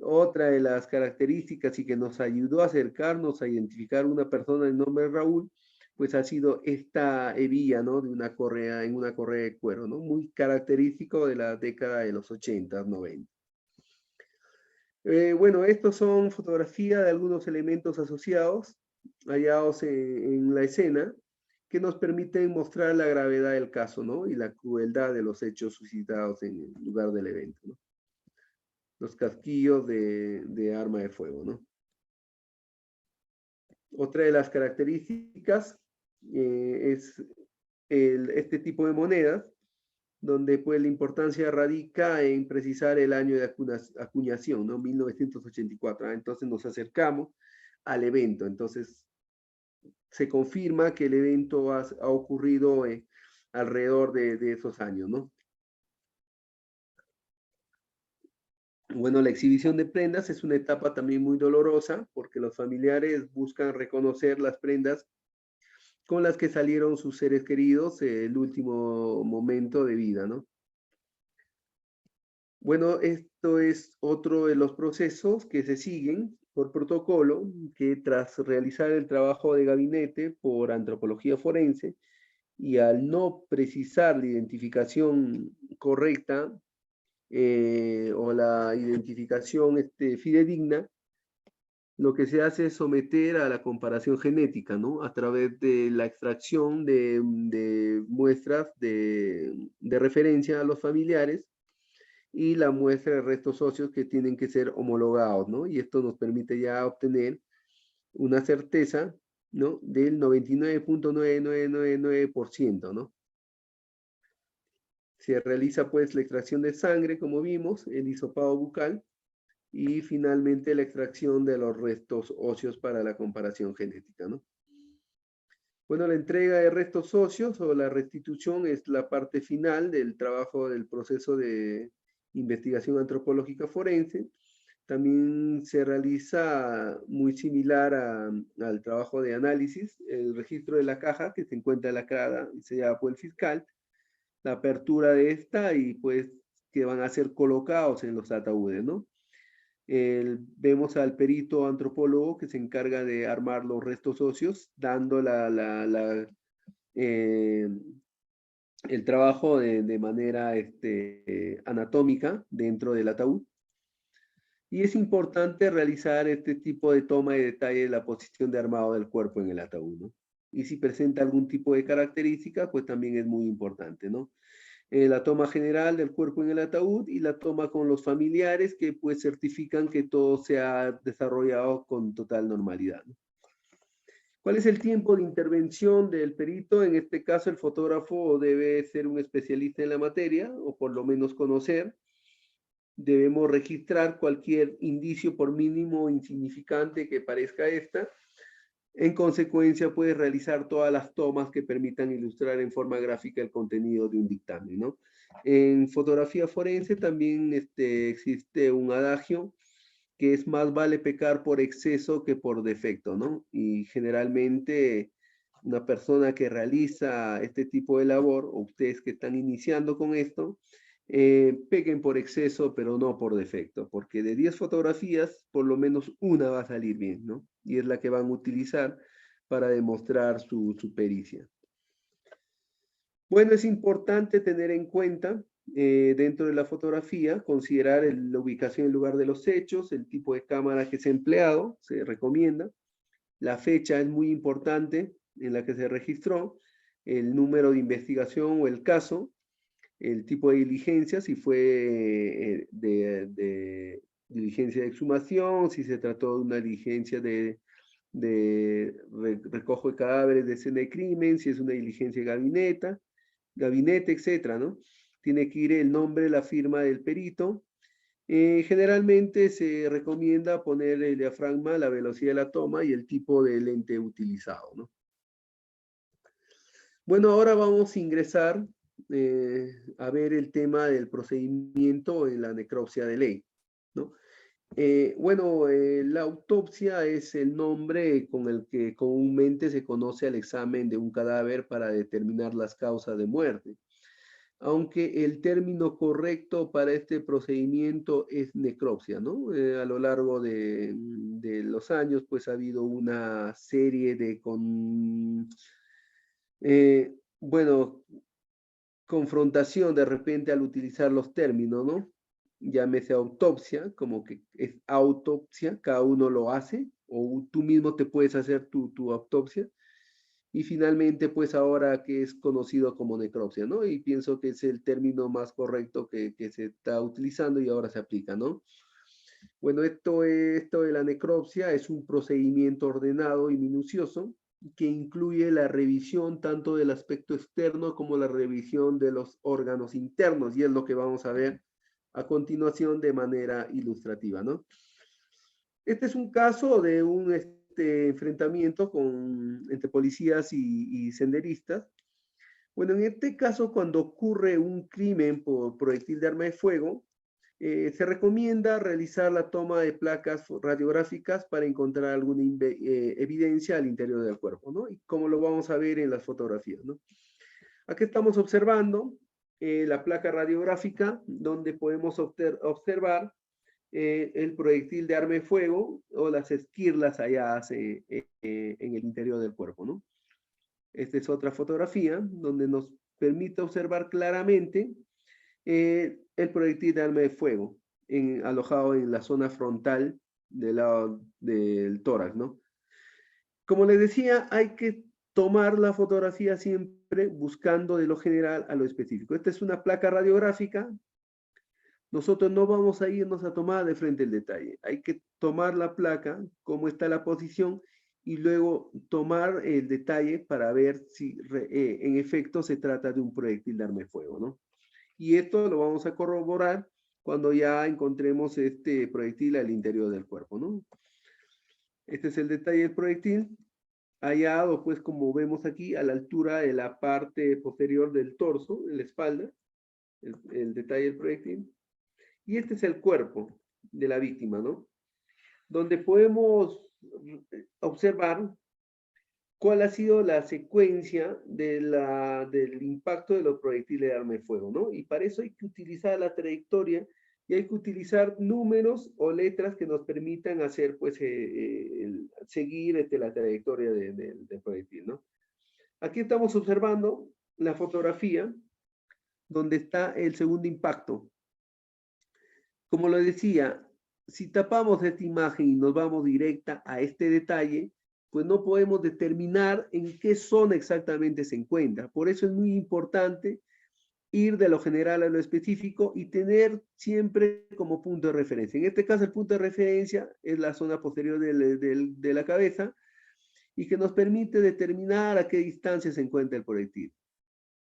Otra de las características y que nos ayudó a acercarnos a identificar una persona de nombre Raúl, pues ha sido esta hebilla, ¿no? De una correa, en una correa de cuero, ¿no? Muy característico de la década de los 80, 90. Bueno, estos son fotografías de algunos elementos asociados, hallados en la escena, que nos permiten mostrar la gravedad del caso, ¿no? Y la crueldad de los hechos suscitados en el lugar del evento, ¿no? Los casquillos de arma de fuego, ¿no? Otra de las características es este tipo de monedas, donde pues la importancia radica en precisar el año de acuñación, ¿no? 1984. Entonces nos acercamos al evento. Entonces se confirma que el evento ha ocurrido alrededor de esos años, ¿no? Bueno, la exhibición de prendas es una etapa también muy dolorosa porque los familiares buscan reconocer las prendas con las que salieron sus seres queridos el último momento de vida, ¿no? Bueno, esto es otro de los procesos que se siguen por protocolo, que tras realizar el trabajo de gabinete por antropología forense y al no precisar la identificación correcta o la identificación fidedigna, lo que se hace es someter a la comparación genética, ¿no? A través de la extracción de muestras de referencia a los familiares y la muestra de restos óseos que tienen que ser homologados, ¿no? Y esto nos permite ya obtener una certeza, ¿no? Del 99.9999%, ¿no? Se realiza pues la extracción de sangre, como vimos, el hisopado bucal, y finalmente la extracción de los restos óseos para la comparación genética, ¿no? Bueno, la entrega de restos óseos o la restitución es la parte final del trabajo del proceso de investigación antropológica forense. También se realiza muy similar al trabajo de análisis, el registro de la caja que se encuentra lacrada y sellada por el fiscal, la apertura de esta y pues que van a ser colocados en los ataúdes, ¿no? Vemos al perito antropólogo que se encarga de armar los restos óseos, dando el trabajo de manera anatómica dentro del ataúd. Y es importante realizar este tipo de toma y detalle de la posición de armado del cuerpo en el ataúd, ¿no? Y si presenta algún tipo de característica, pues también es muy importante, ¿no? la toma general del cuerpo en el ataúd y la toma con los familiares que pues certifican que todo se ha desarrollado con total normalidad, ¿no? ¿Cuál es el tiempo de intervención del perito? En este caso, el fotógrafo debe ser un especialista en la materia, o por lo menos conocer. Debemos registrar cualquier indicio, por mínimo o insignificante que parezca esta. En consecuencia, puede realizar todas las tomas que permitan ilustrar en forma gráfica el contenido de un dictamen, ¿no? En fotografía forense también existe un adagio que es más vale pecar por exceso que por defecto, ¿no? Y generalmente una persona que realiza este tipo de labor, o ustedes que están iniciando con esto, pequen por exceso, pero no por defecto, porque de 10 fotografías, por lo menos una va a salir bien, ¿no? Y es la que van a utilizar para demostrar su pericia. Bueno, es importante tener en cuenta dentro de la fotografía, considerar la ubicación y el lugar de los hechos, el tipo de cámara que se ha empleado, se recomienda. La fecha es muy importante en la que se registró, el número de investigación o el caso, el tipo de diligencia, si fue de diligencia de exhumación, si se trató de una diligencia de recojo de cadáveres de escena de crimen, si es una diligencia de gabinete, etcétera, ¿no? Tiene que ir el nombre, la firma del perito. Generalmente se recomienda poner el diafragma, la velocidad de la toma y el tipo de lente utilizado, ¿no? Bueno, ahora vamos a ingresar a ver el tema del procedimiento en la necropsia de ley, ¿no? La autopsia es el nombre con el que comúnmente se conoce al examen de un cadáver para determinar las causas de muerte. Aunque el término correcto para este procedimiento es necropsia, ¿no? A lo largo de los años, pues ha habido una serie de confrontación de repente al utilizar los términos, ¿no? Llámese autopsia, como que es autopsia, cada uno lo hace, o tú mismo te puedes hacer tu autopsia. Y finalmente, pues ahora que es conocido como necropsia, ¿no? Y pienso que es el término más correcto que se está utilizando y ahora se aplica, ¿no? Bueno, esto de la necropsia es un procedimiento ordenado y minucioso que incluye la revisión tanto del aspecto externo como la revisión de los órganos internos, y es lo que vamos a ver a continuación de manera ilustrativa, ¿no? Este es un caso de un enfrentamiento entre policías y senderistas. Bueno, en este caso, cuando ocurre un crimen por proyectil de arma de fuego, se recomienda realizar la toma de placas radiográficas para encontrar alguna evidencia al interior del cuerpo, ¿no? Y como lo vamos a ver en las fotografías, ¿no? Aquí estamos observando la placa radiográfica donde podemos observar el proyectil de arma de fuego o las esquirlas halladas en el interior del cuerpo, ¿no? Esta es otra fotografía donde nos permite observar claramente el proyectil de arma de fuego alojado en la zona frontal del lado del tórax, ¿no? Como les decía, hay que tomar la fotografía siempre buscando de lo general a lo específico. Esta es una placa radiográfica. Nosotros no vamos a irnos a tomar de frente el detalle. Hay que tomar la placa, cómo está la posición, y luego tomar el detalle para ver si en efecto se trata de un proyectil de arma de fuego, ¿no? Y esto lo vamos a corroborar cuando ya encontremos este proyectil al interior del cuerpo, ¿no? Este es el detalle del proyectil, hallado, pues, como vemos aquí, a la altura de la parte posterior del torso, en la espalda, el detalle del proyectil. Y este es el cuerpo de la víctima, ¿no? Donde podemos observar cuál ha sido la secuencia del impacto de los proyectiles de arma de fuego, ¿no? Y para eso hay que utilizar la trayectoria y hay que utilizar números o letras que nos permitan hacer, pues, seguir la trayectoria del proyectil, ¿no? Aquí estamos observando la fotografía donde está el segundo impacto. Como lo decía, si tapamos esta imagen y nos vamos directa a este detalle, pues no podemos determinar en qué zona exactamente se encuentra. Por eso es muy importante ir de lo general a lo específico y tener siempre como punto de referencia. En este caso, el punto de referencia es la zona posterior de la cabeza y que nos permite determinar a qué distancia se encuentra el proyectil.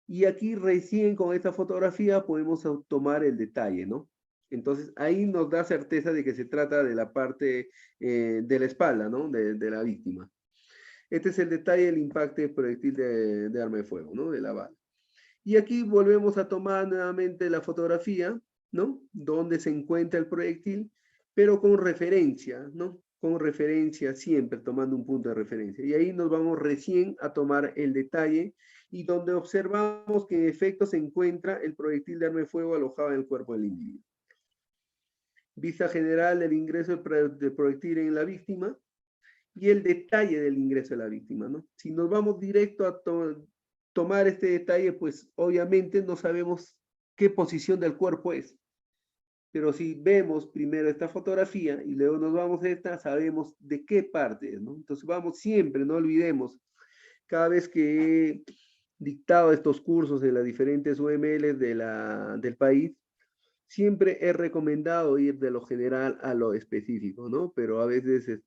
Y aquí recién con esta fotografía podemos tomar el detalle, ¿no? Entonces ahí nos da certeza de que se trata de la parte de la espalda, ¿no? De la víctima. Este es el detalle del impacto del proyectil de arma de fuego, ¿no? De la bala. Y aquí volvemos a tomar nuevamente la fotografía, ¿no? Donde se encuentra el proyectil, pero con referencia, ¿no? Con referencia siempre, tomando un punto de referencia. Y ahí nos vamos recién a tomar el detalle y donde observamos que en efecto se encuentra el proyectil de arma de fuego alojado en el cuerpo del individuo. Vista general del ingreso del proyectil en la víctima y el detalle del ingreso de la víctima, ¿no? Si nos vamos directo a tomar este detalle, pues obviamente no sabemos qué posición del cuerpo es. Pero si vemos primero esta fotografía y luego nos vamos a esta, sabemos de qué parte es, ¿no? Entonces vamos siempre, no olvidemos, cada vez que he dictado estos cursos en las diferentes UML del país, siempre he recomendado ir de lo general a lo específico, ¿no? Pero a veces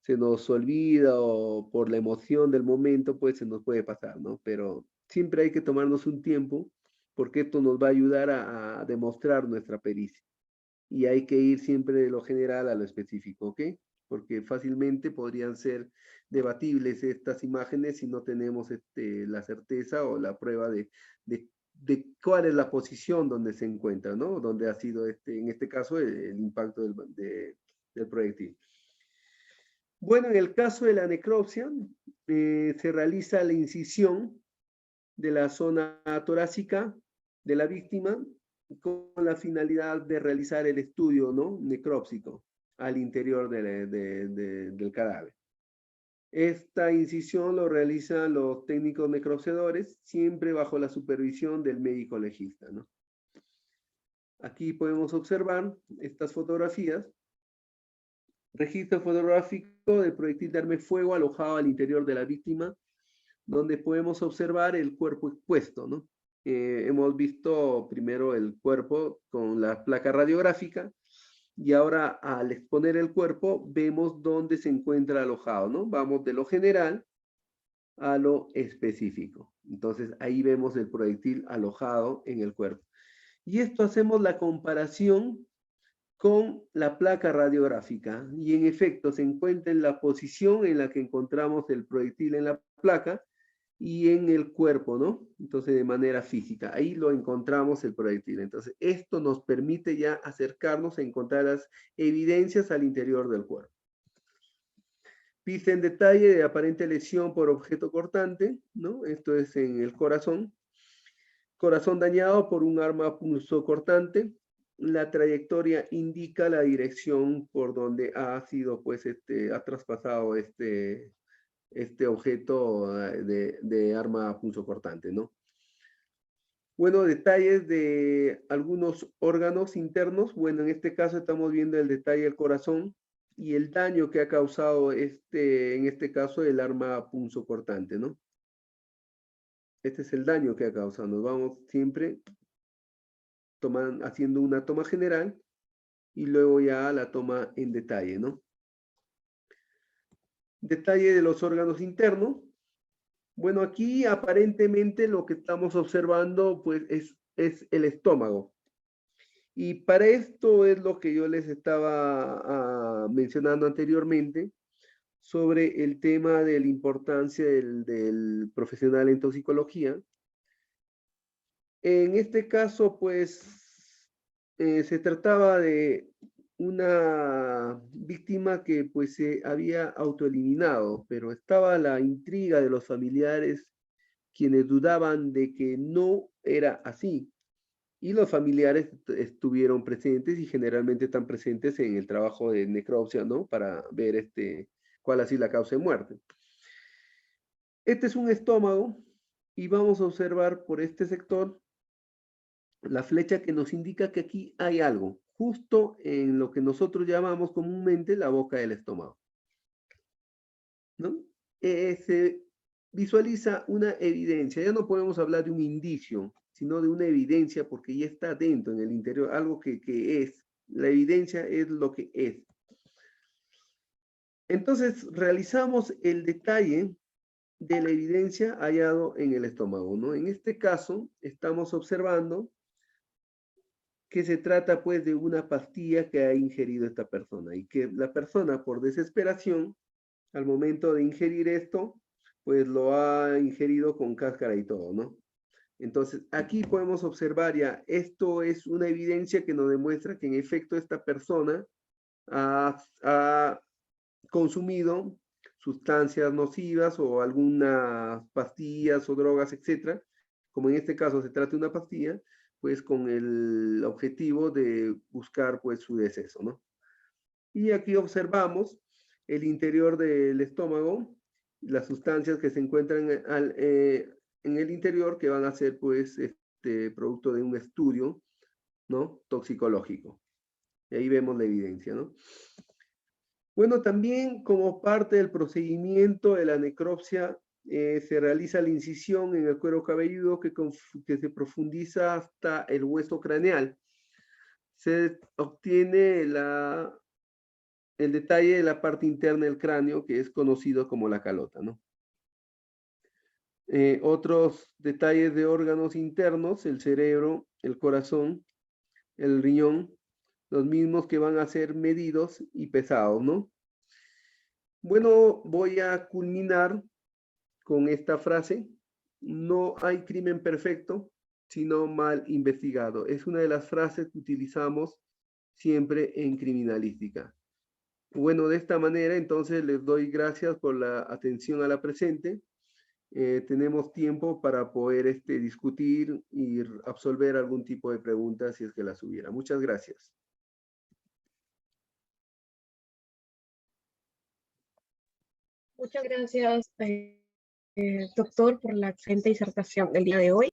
se nos olvida o por la emoción del momento, pues se nos puede pasar, ¿no? Pero siempre hay que tomarnos un tiempo porque esto nos va a ayudar a demostrar nuestra pericia. Y hay que ir siempre de lo general a lo específico, ¿ok? Porque fácilmente podrían ser debatibles estas imágenes si no tenemos la certeza o la prueba de cuál es la posición donde se encuentra, ¿no? Donde ha sido, en este caso, el impacto del proyectil. Bueno, en el caso de la necropsia, se realiza la incisión de la zona torácica de la víctima con la finalidad de realizar el estudio, ¿no? Necrópsico al interior del cadáver. Esta incisión lo realizan los técnicos necropsiadores, siempre bajo la supervisión del médico legista, ¿no? Aquí podemos observar estas fotografías. Registro fotográfico del proyectil de arma de fuego alojado al interior de la víctima, donde podemos observar el cuerpo expuesto, ¿no? Hemos visto primero el cuerpo con la placa radiográfica y ahora al exponer el cuerpo vemos dónde se encuentra alojado, ¿no? Vamos de lo general a lo específico. Entonces ahí vemos el proyectil alojado en el cuerpo. Y esto hacemos la comparación con la placa radiográfica y en efecto se encuentra en la posición en la que encontramos el proyectil en la placa y en el cuerpo, ¿no? Entonces de manera física, ahí lo encontramos el proyectil. Entonces esto nos permite ya acercarnos a encontrar las evidencias al interior del cuerpo. Pista en detalle de aparente lesión por objeto cortante, ¿no? Esto es en el corazón. Corazón dañado por un arma punzocortante. La trayectoria indica la dirección por donde ha sido, pues, ha traspasado este objeto de arma punzocortante, ¿no? Bueno, detalles de algunos órganos internos. Bueno, en este caso estamos viendo el detalle del corazón y el daño que ha causado en este caso, el arma punzocortante, ¿no? Este es el daño que ha causado. Nos vamos siempre haciendo una toma general y luego ya la toma en detalle, ¿no? Detalle de los órganos internos. Bueno, aquí aparentemente lo que estamos observando pues es el estómago. Y para esto es lo que yo les estaba mencionando anteriormente sobre el tema de la importancia del profesional en toxicología. En este caso, pues, se trataba de una víctima que pues se había autoeliminado, pero estaba la intriga de los familiares quienes dudaban de que no era así. Y los familiares estuvieron presentes y generalmente están presentes en el trabajo de necropsia, ¿no? Para ver cuál ha sido la causa de muerte. Este es un estómago y vamos a observar por este sector la flecha que nos indica que aquí hay algo, justo en lo que nosotros llamamos comúnmente la boca del estómago, ¿no? Se visualiza una evidencia, ya no podemos hablar de un indicio, sino de una evidencia porque ya está dentro, en el interior, algo que es. La evidencia es lo que es. Entonces, realizamos el detalle de la evidencia hallado en el estómago, ¿no? En este caso, estamos observando que se trata, pues, de una pastilla que ha ingerido esta persona y que la persona, por desesperación, al momento de ingerir esto, pues lo ha ingerido con cáscara y todo, ¿no? Entonces, aquí podemos observar ya, esto es una evidencia que nos demuestra que en efecto esta persona ha consumido sustancias nocivas o algunas pastillas o drogas, etcétera, como en este caso se trata de una pastilla, pues con el objetivo de buscar pues su deceso, ¿no? Y aquí observamos el interior del estómago, las sustancias que se encuentran en el interior que van a ser pues producto de un estudio, ¿no? Toxicológico. Y ahí vemos la evidencia, ¿no? Bueno, también como parte del procedimiento de la necropsia, se realiza la incisión en el cuero cabelludo que se profundiza hasta el hueso craneal. Se obtiene el detalle de la parte interna del cráneo, que es conocido como la calota, ¿no? Otros detalles de órganos internos, el cerebro, el corazón, el riñón, los mismos que van a ser medidos y pesados, ¿no? Bueno, voy a culminar con esta frase: no hay crimen perfecto, sino mal investigado. Es una de las frases que utilizamos siempre en criminalística. Bueno, de esta manera entonces les doy gracias por la atención a la presente. Tenemos tiempo para poder discutir y absolver algún tipo de preguntas si es que las hubiera. Muchas gracias. Muchas gracias, doctor, por la excelente disertación del día de hoy.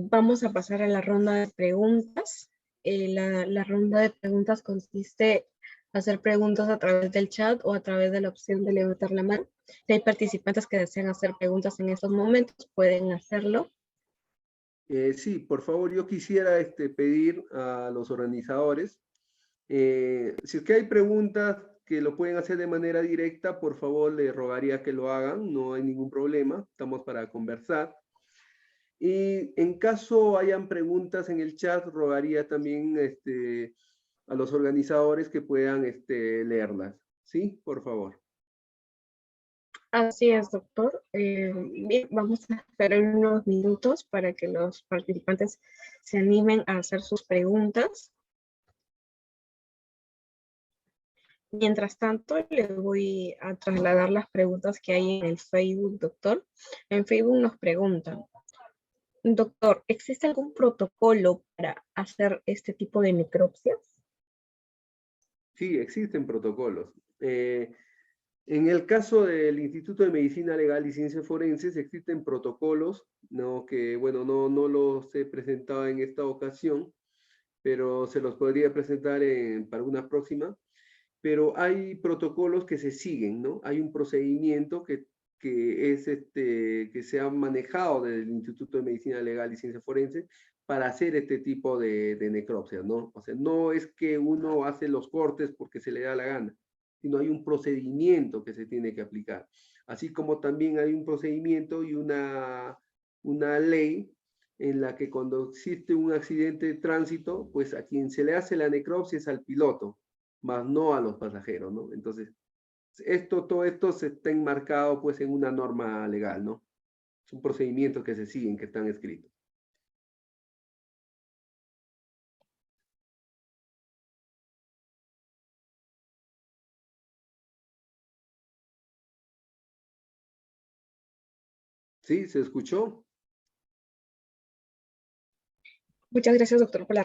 Vamos a pasar a la ronda de preguntas. La ronda de preguntas consiste en hacer preguntas a través del chat o a través de la opción de levantar la mano. Si hay participantes que desean hacer preguntas en estos momentos, pueden hacerlo. Sí, por favor, yo quisiera pedir a los organizadores, si es que hay preguntas que lo pueden hacer de manera directa, por favor, les rogaría que lo hagan, no hay ningún problema, estamos para conversar. Y en caso hayan preguntas en el chat, rogaría también a los organizadores que puedan leerlas. ¿Sí? Por favor. Así es, doctor. Bien, vamos a esperar unos minutos para que los participantes se animen a hacer sus preguntas. Mientras tanto, le voy a trasladar las preguntas que hay en el Facebook, doctor. En Facebook nos preguntan: doctor, ¿existe algún protocolo para hacer este tipo de necropsias? Sí, existen protocolos. En el caso del Instituto de Medicina Legal y Ciencias Forenses existen protocolos, ¿no? Que, bueno, no los he presentado en esta ocasión, pero se los podría presentar para una próxima. Pero hay protocolos que se siguen, ¿no? Hay un procedimiento que se ha manejado desde el Instituto de Medicina Legal y Ciencias Forenses para hacer este tipo de necropsias, ¿no? O sea, no es que uno hace los cortes porque se le da la gana, sino hay un procedimiento que se tiene que aplicar. Así como también hay un procedimiento y una ley en la que cuando existe un accidente de tránsito, pues a quien se le hace la necropsia es al piloto, más no a los pasajeros, ¿no? Entonces, todo esto se está enmarcado pues en una norma legal, ¿no? Son procedimientos que se siguen, que están escritos. ¿Sí? ¿Se escuchó? Muchas gracias, doctor, por la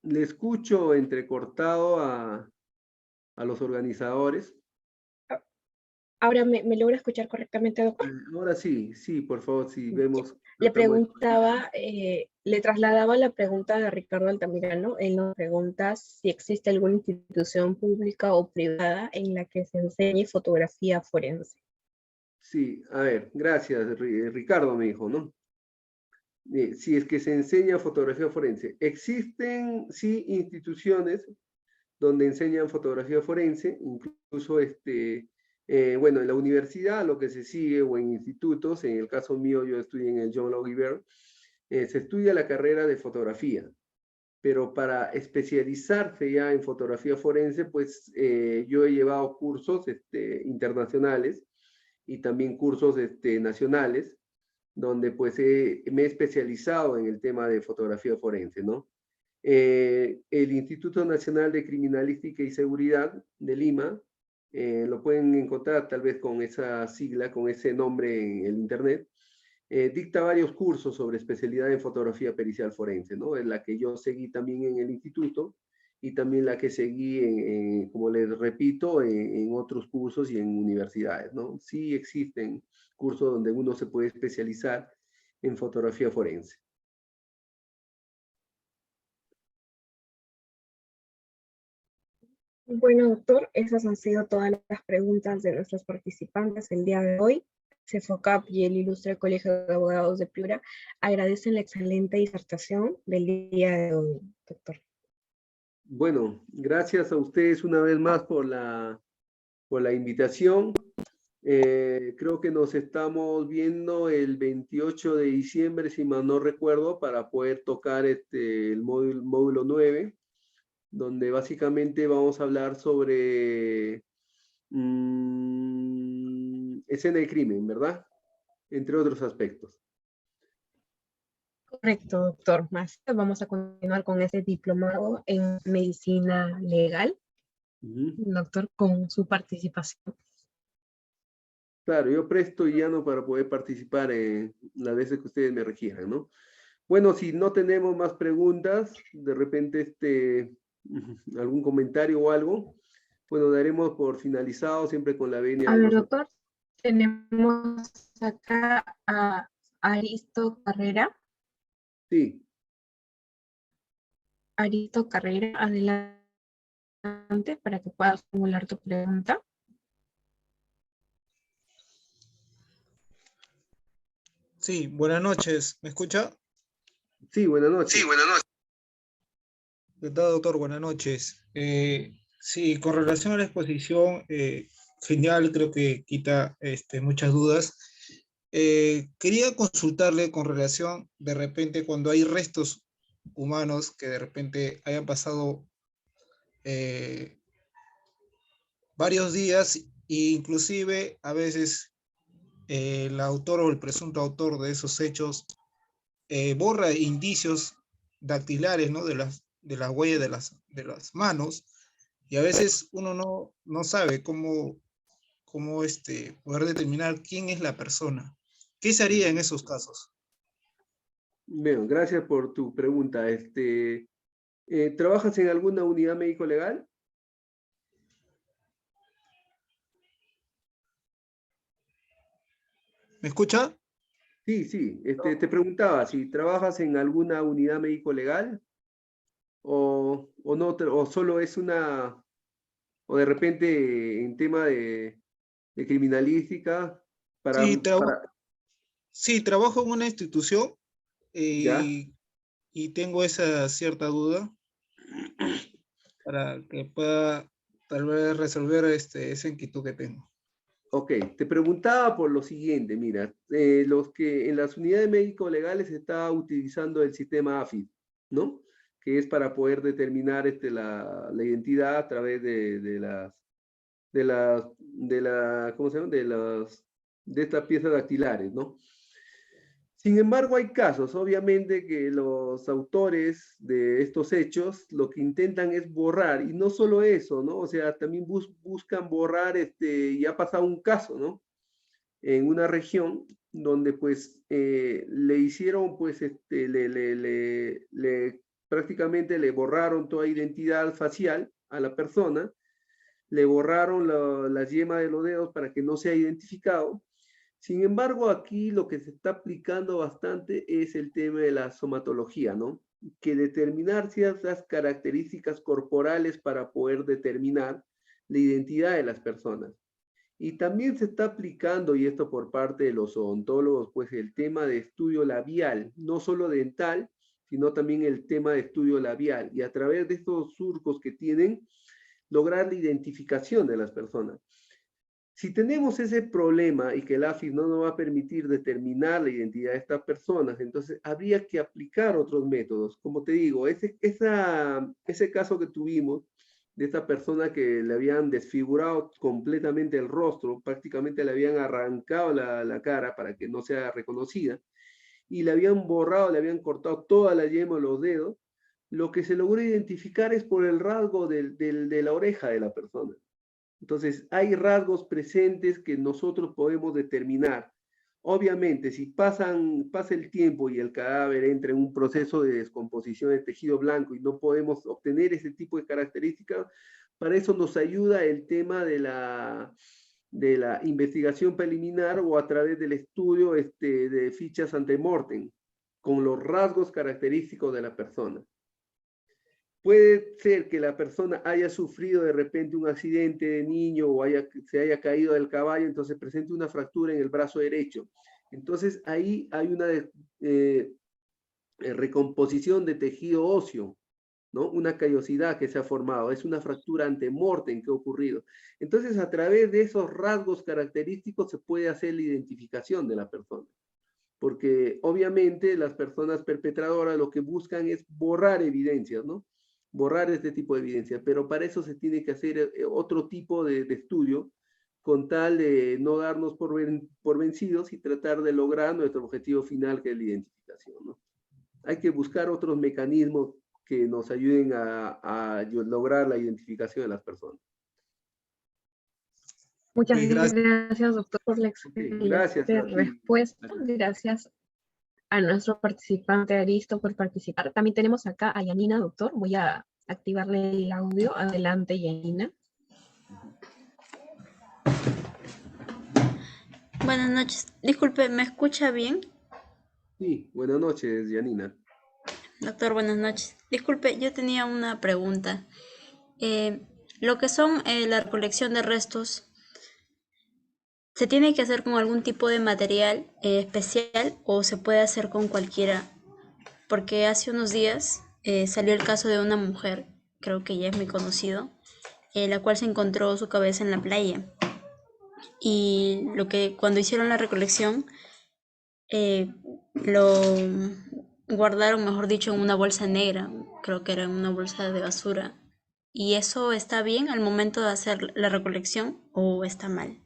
Le escucho entrecortado a los organizadores. Ahora me logra escuchar correctamente, doctor. Ahora sí, sí, por favor, si vemos, Le tratamos preguntaba, le trasladaba la pregunta de Ricardo Altamirano. Él nos pregunta si existe alguna institución pública o privada en la que se enseñe fotografía forense. sí, a ver, gracias, Ricardo me dijo, ¿no? Si es que se enseña fotografía forense. Existen, sí, instituciones donde enseñan fotografía forense, incluso bueno, en la universidad lo que se sigue o en institutos, en el caso mío yo estudié en el John Logie Baird, se estudia la carrera de fotografía, pero para especializarse ya en fotografía forense, pues yo he llevado cursos internacionales y también cursos nacionales, donde pues me he especializado en el tema de fotografía forense, ¿no? El Instituto Nacional de Criminalística y Seguridad de Lima, lo pueden encontrar tal vez con esa sigla, con ese nombre en el Internet, dicta varios cursos sobre especialidad en fotografía pericial forense, ¿no? Es la que yo seguí también en el instituto y también la que seguí, como les repito, en otros cursos y en universidades, ¿no? Sí existen cursos donde uno se puede especializar en fotografía forense. Bueno, doctor, esas han sido todas las preguntas de nuestros participantes el día de hoy. CEFOCAP y el Ilustre Colegio de Abogados de Piura agradecen la excelente disertación del día de hoy, doctor. Bueno, gracias a ustedes una vez más por la invitación. Creo que nos estamos viendo el 28 de diciembre, si mal no recuerdo, para poder tocar el módulo 9, donde básicamente vamos a hablar sobre escena de crimen, ¿verdad? Entre otros aspectos. Correcto, doctor. Más vamos a continuar con ese diplomado en medicina legal, doctor, con su participación. Claro, yo presto y llano para poder participar en las veces que ustedes me requieran, ¿no? Bueno, si no tenemos más preguntas, de repente algún comentario o algo, bueno, daremos por finalizado siempre con la venia A de ver, los... doctor, tenemos acá a Aristo Carrera. Sí, Aristo Carrera, adelante para que puedas formular tu pregunta. Sí, buenas noches. ¿Me escucha? sí, buenas noches. Sí, buenas noches. ¿Qué tal, doctor? Buenas noches. Sí, con relación a la exposición, genial, creo que quita muchas dudas. Quería consultarle con relación, de repente, cuando hay restos humanos que de repente hayan pasado varios días e inclusive a veces el autor o el presunto autor de esos hechos borra indicios dactilares, ¿no? De las huellas de las manos, y a veces uno no sabe cómo poder determinar quién es la persona. ¿Qué se haría en esos casos? Bueno, gracias por tu pregunta. ¿Trabajas en alguna unidad médico-legal? ¿Me escucha? Sí, sí. Te preguntaba si trabajas en alguna unidad médico-legal o no, o solo es una, o de repente en tema de criminalística para, Sí, para, sí, trabajo en una institución ¿ya? y tengo esa cierta duda para que pueda tal vez resolver esa inquietud que tengo. Ok, te preguntaba por lo siguiente, mira, los que en las unidades médico-legales se está utilizando el sistema AFID, ¿no? Que es para poder determinar la identidad a través ¿cómo se llama? De estas piezas dactilares, ¿no? Sin embargo, hay casos, obviamente, que los autores de estos hechos lo que intentan es borrar, y no solo eso, ¿no? O sea, también buscan borrar, y ha pasado un caso, ¿no? En una región donde pues le hicieron, pues, prácticamente le borraron toda identidad facial a la persona, le borraron las yemas de los dedos para que no sea identificado. Sin embargo, aquí lo que se está aplicando bastante es el tema de la somatología, ¿no? Que determinar ciertas características corporales para poder determinar la identidad de las personas. Y también se está aplicando, y esto por parte de los odontólogos, pues el tema de estudio labial, no solo dental, sino también el tema de estudio labial. Y a través de estos surcos que tienen, lograr la identificación de las personas. Si tenemos ese problema y que el AFIS no nos va a permitir determinar la identidad de estas personas, entonces habría que aplicar otros métodos. Como te digo, ese caso que tuvimos de esta persona que le habían desfigurado completamente el rostro, prácticamente le habían arrancado la cara para que no sea reconocida, y le habían borrado, le habían cortado toda la yema de los dedos, lo que se logró identificar es por el rasgo de la oreja de la persona. Entonces, hay rasgos presentes que nosotros podemos determinar. Obviamente, si pasa el tiempo y el cadáver entra en un proceso de descomposición de tejido blanco y no podemos obtener ese tipo de características, para eso nos ayuda el tema de la investigación preliminar o a través del estudio de fichas antemortem, con los rasgos característicos de la persona. Puede ser que la persona haya sufrido de repente un accidente de niño o se haya caído del caballo, entonces presente una fractura en el brazo derecho. Entonces ahí hay una recomposición de tejido óseo, ¿no? Una callosidad que se ha formado, es una fractura antemortem que ha ocurrido. Entonces a través de esos rasgos característicos se puede hacer la identificación de la persona. Porque obviamente las personas perpetradoras lo que buscan es borrar evidencias, ¿no? Borrar este tipo de evidencia, pero para eso se tiene que hacer otro tipo de estudio con tal de no darnos por vencidos y tratar de lograr nuestro objetivo final, que es la identificación, ¿no? Hay que buscar otros mecanismos que nos ayuden a lograr la identificación de las personas. Muchas Gracias. gracias, doctor, por la Gracias excelente a ti. respuesta. Gracias a nuestro participante Aristo por participar. También tenemos acá a Yanina, doctor. Voy a activarle el audio. Adelante, Yanina. Buenas noches. Disculpe, ¿me escucha bien? Sí, buenas noches, Yanina. Doctor, buenas noches. Disculpe, yo tenía una pregunta. Lo que son la recolección de restos, ¿se tiene que hacer con algún tipo de material especial o se puede hacer con cualquiera? Porque hace unos días salió el caso de una mujer, creo que ya es muy conocido, la cual se encontró su cabeza en la playa. Y cuando hicieron la recolección, lo guardaron, mejor dicho, en una bolsa negra, creo que era en una bolsa de basura. ¿Y eso está bien al momento de hacer la recolección o está mal?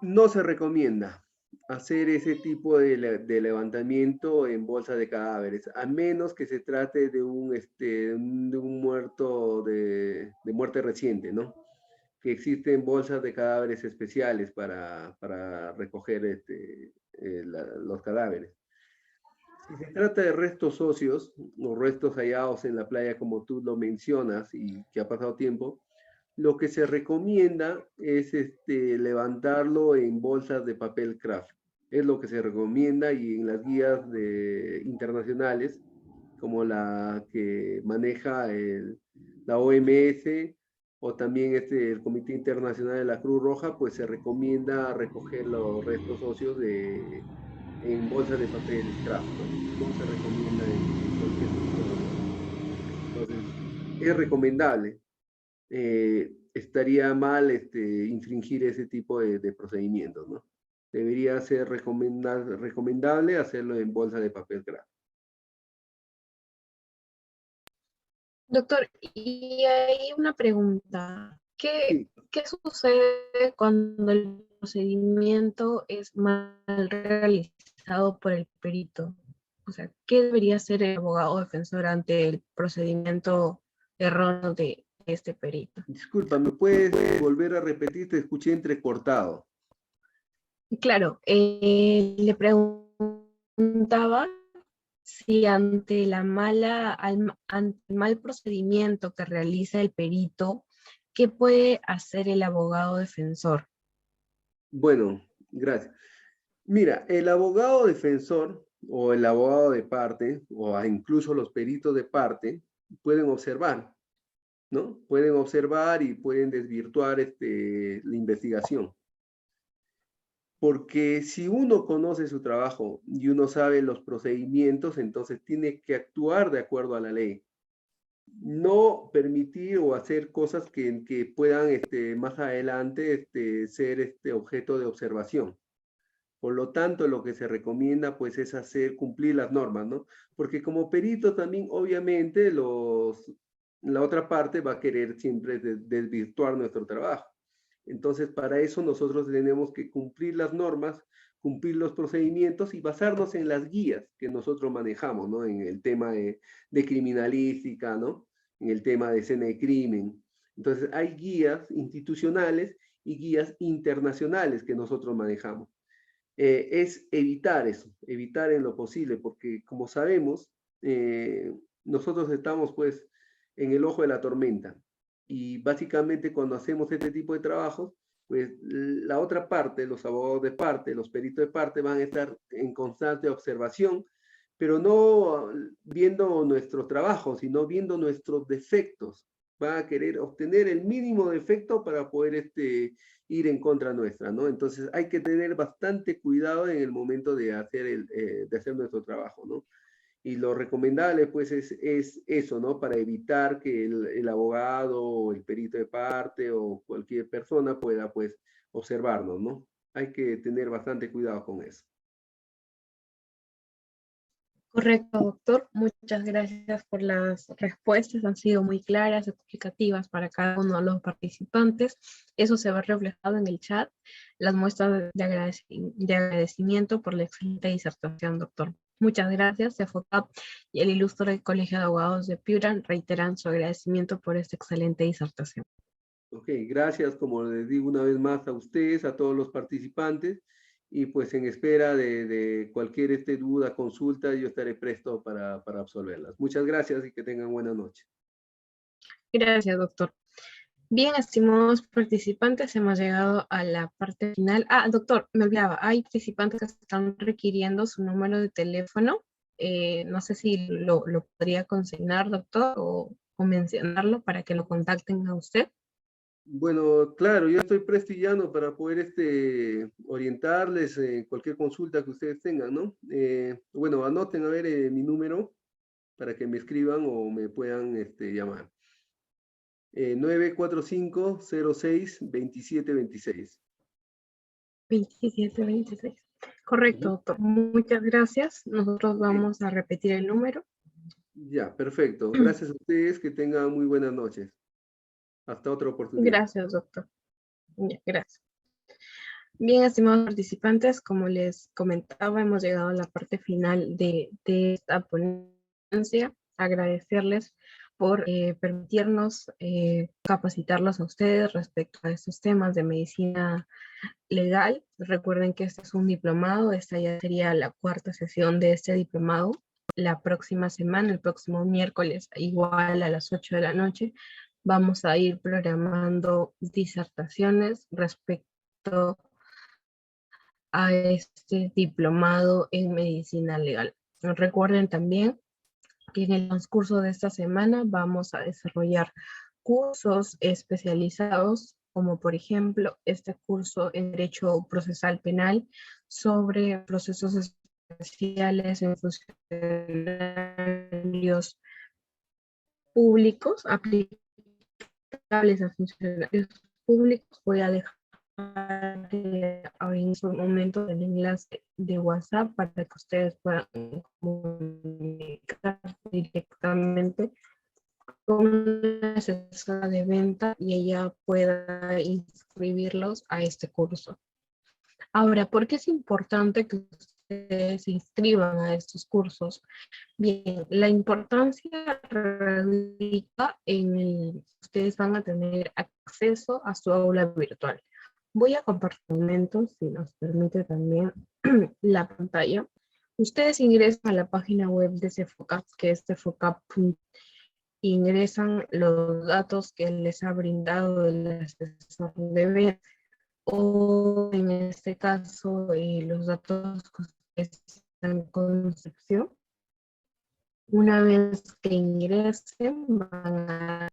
No se recomienda hacer ese tipo de levantamiento en bolsa de cadáveres, a menos que se trate de un muerto de muerte reciente, ¿no? Que existen bolsas de cadáveres especiales para recoger los cadáveres. Si se trata de restos óseos o restos hallados en la playa, como tú lo mencionas y que ha pasado tiempo, lo que se recomienda es levantarlo en bolsas de papel craft. Es lo que se recomienda, y en las guías internacionales, como la que maneja la OMS o también el Comité Internacional de la Cruz Roja, pues se recomienda recoger los restos óseos en bolsas de papel craft, ¿no? No se recomienda en cualquier tipo de bolsa. Entonces, es recomendable. Estaría mal infringir ese tipo de procedimientos, ¿no? Debería ser recomendable hacerlo en bolsa de papel craft. Doctor, y hay una pregunta. Sí. ¿Qué sucede cuando el procedimiento es mal realizado por el perito? O sea, ¿qué debería hacer el abogado defensor ante el procedimiento erróneo de este perito? Disculpa, ¿me puedes volver a repetir? Te escuché entrecortado. Claro, le preguntaba si ante ante el mal procedimiento que realiza el perito, ¿qué puede hacer el abogado defensor? Bueno, gracias. Mira, el abogado defensor o el abogado de parte o incluso los peritos de parte pueden observar, ¿no? Pueden observar y pueden desvirtuar la investigación. Porque si uno conoce su trabajo y uno sabe los procedimientos, entonces tiene que actuar de acuerdo a la ley. No permitir o hacer cosas que puedan más adelante ser objeto de observación. Por lo tanto, lo que se recomienda pues es hacer cumplir las normas, ¿no? Porque como perito también obviamente la otra parte va a querer siempre desvirtuar nuestro trabajo. Entonces, para eso nosotros tenemos que cumplir las normas, cumplir los procedimientos y basarnos en las guías que nosotros manejamos, ¿no? En el tema de criminalística, ¿no? En el tema de escena de crimen. Entonces, hay guías institucionales y guías internacionales que nosotros manejamos. Es evitar eso, evitar en lo posible, porque como sabemos, nosotros estamos pues en el ojo de la tormenta. Y básicamente cuando hacemos este tipo de trabajos, pues la otra parte, los abogados de parte, los peritos de parte van a estar en constante observación, pero no viendo nuestro trabajo, sino viendo nuestros defectos. Van a querer obtener el mínimo defecto para poder ir en contra nuestra, ¿no? Entonces hay que tener bastante cuidado en el momento de hacer nuestro trabajo, ¿no? Y lo recomendable, pues, es eso, ¿no? Para evitar que el abogado o el perito de parte o cualquier persona pueda, pues, observarnos, ¿no? Hay que tener bastante cuidado con eso. Correcto, doctor. Muchas gracias por las respuestas. Han sido muy claras, explicativas para cada uno de los participantes. Eso se ve reflejado en el chat. Las muestras de agradecimiento por la excelente disertación, doctor. Muchas gracias. CEFOCAP y el ilustre Colegio de Abogados de Piura reiteran su agradecimiento por esta excelente disertación. Ok, gracias, como les digo una vez más a ustedes, a todos los participantes, y pues en espera de cualquier duda, consulta, yo estaré presto para absolverlas. Muchas gracias y que tengan buena noche. Gracias, doctor. Bien, estimados participantes, hemos llegado a la parte final. Ah, doctor, me olvidaba, hay participantes que están requiriendo su número de teléfono. No sé si lo podría consignar, doctor, o mencionarlo para que lo contacten a usted. Bueno, claro, yo estoy presto y llano para poder orientarles en cualquier consulta que ustedes tengan, ¿no? Bueno, anoten a ver mi número para que me escriban o me puedan llamar. 945-06-2726. 2726. Correcto, doctor. Muchas gracias. Nosotros vamos a repetir el número. Ya, perfecto. Gracias a ustedes, que tengan muy buenas noches. Hasta otra oportunidad. Gracias, doctor. Ya, gracias. Bien, estimados participantes, como les comentaba, hemos llegado a la parte final de esta ponencia. Agradecerles por permitirnos capacitarlos a ustedes respecto a estos temas de medicina legal. Recuerden que este es un diplomado, esta ya sería la cuarta sesión de este diplomado. La próxima semana, el próximo miércoles, igual a las 8 de la noche, vamos a ir programando disertaciones respecto a este diplomado en medicina legal. Recuerden también que en el transcurso de esta semana vamos a desarrollar cursos especializados, como por ejemplo este curso en Derecho Procesal Penal sobre procesos especiales en funcionarios públicos, aplicables a funcionarios públicos. Voy a dejar en su momento el enlace de WhatsApp para que ustedes puedan comunicar directamente con la asesora de venta y ella pueda inscribirlos a este curso. Ahora, ¿por qué es importante que ustedes se inscriban a estos cursos? Bien, la importancia radica en el ustedes van a tener acceso a su aula virtual. Voy a compartir un momento, si nos permite también la pantalla. Ustedes ingresan a la página web de CEFOCAP, que es cefocap.es. ingresan los datos que les ha brindado el asesor de venta, o en este caso los datos que están en concepción. Una vez que ingresen, van a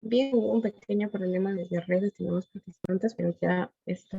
bien, hubo un pequeño problema de redes, tenemos participantes, pero ya está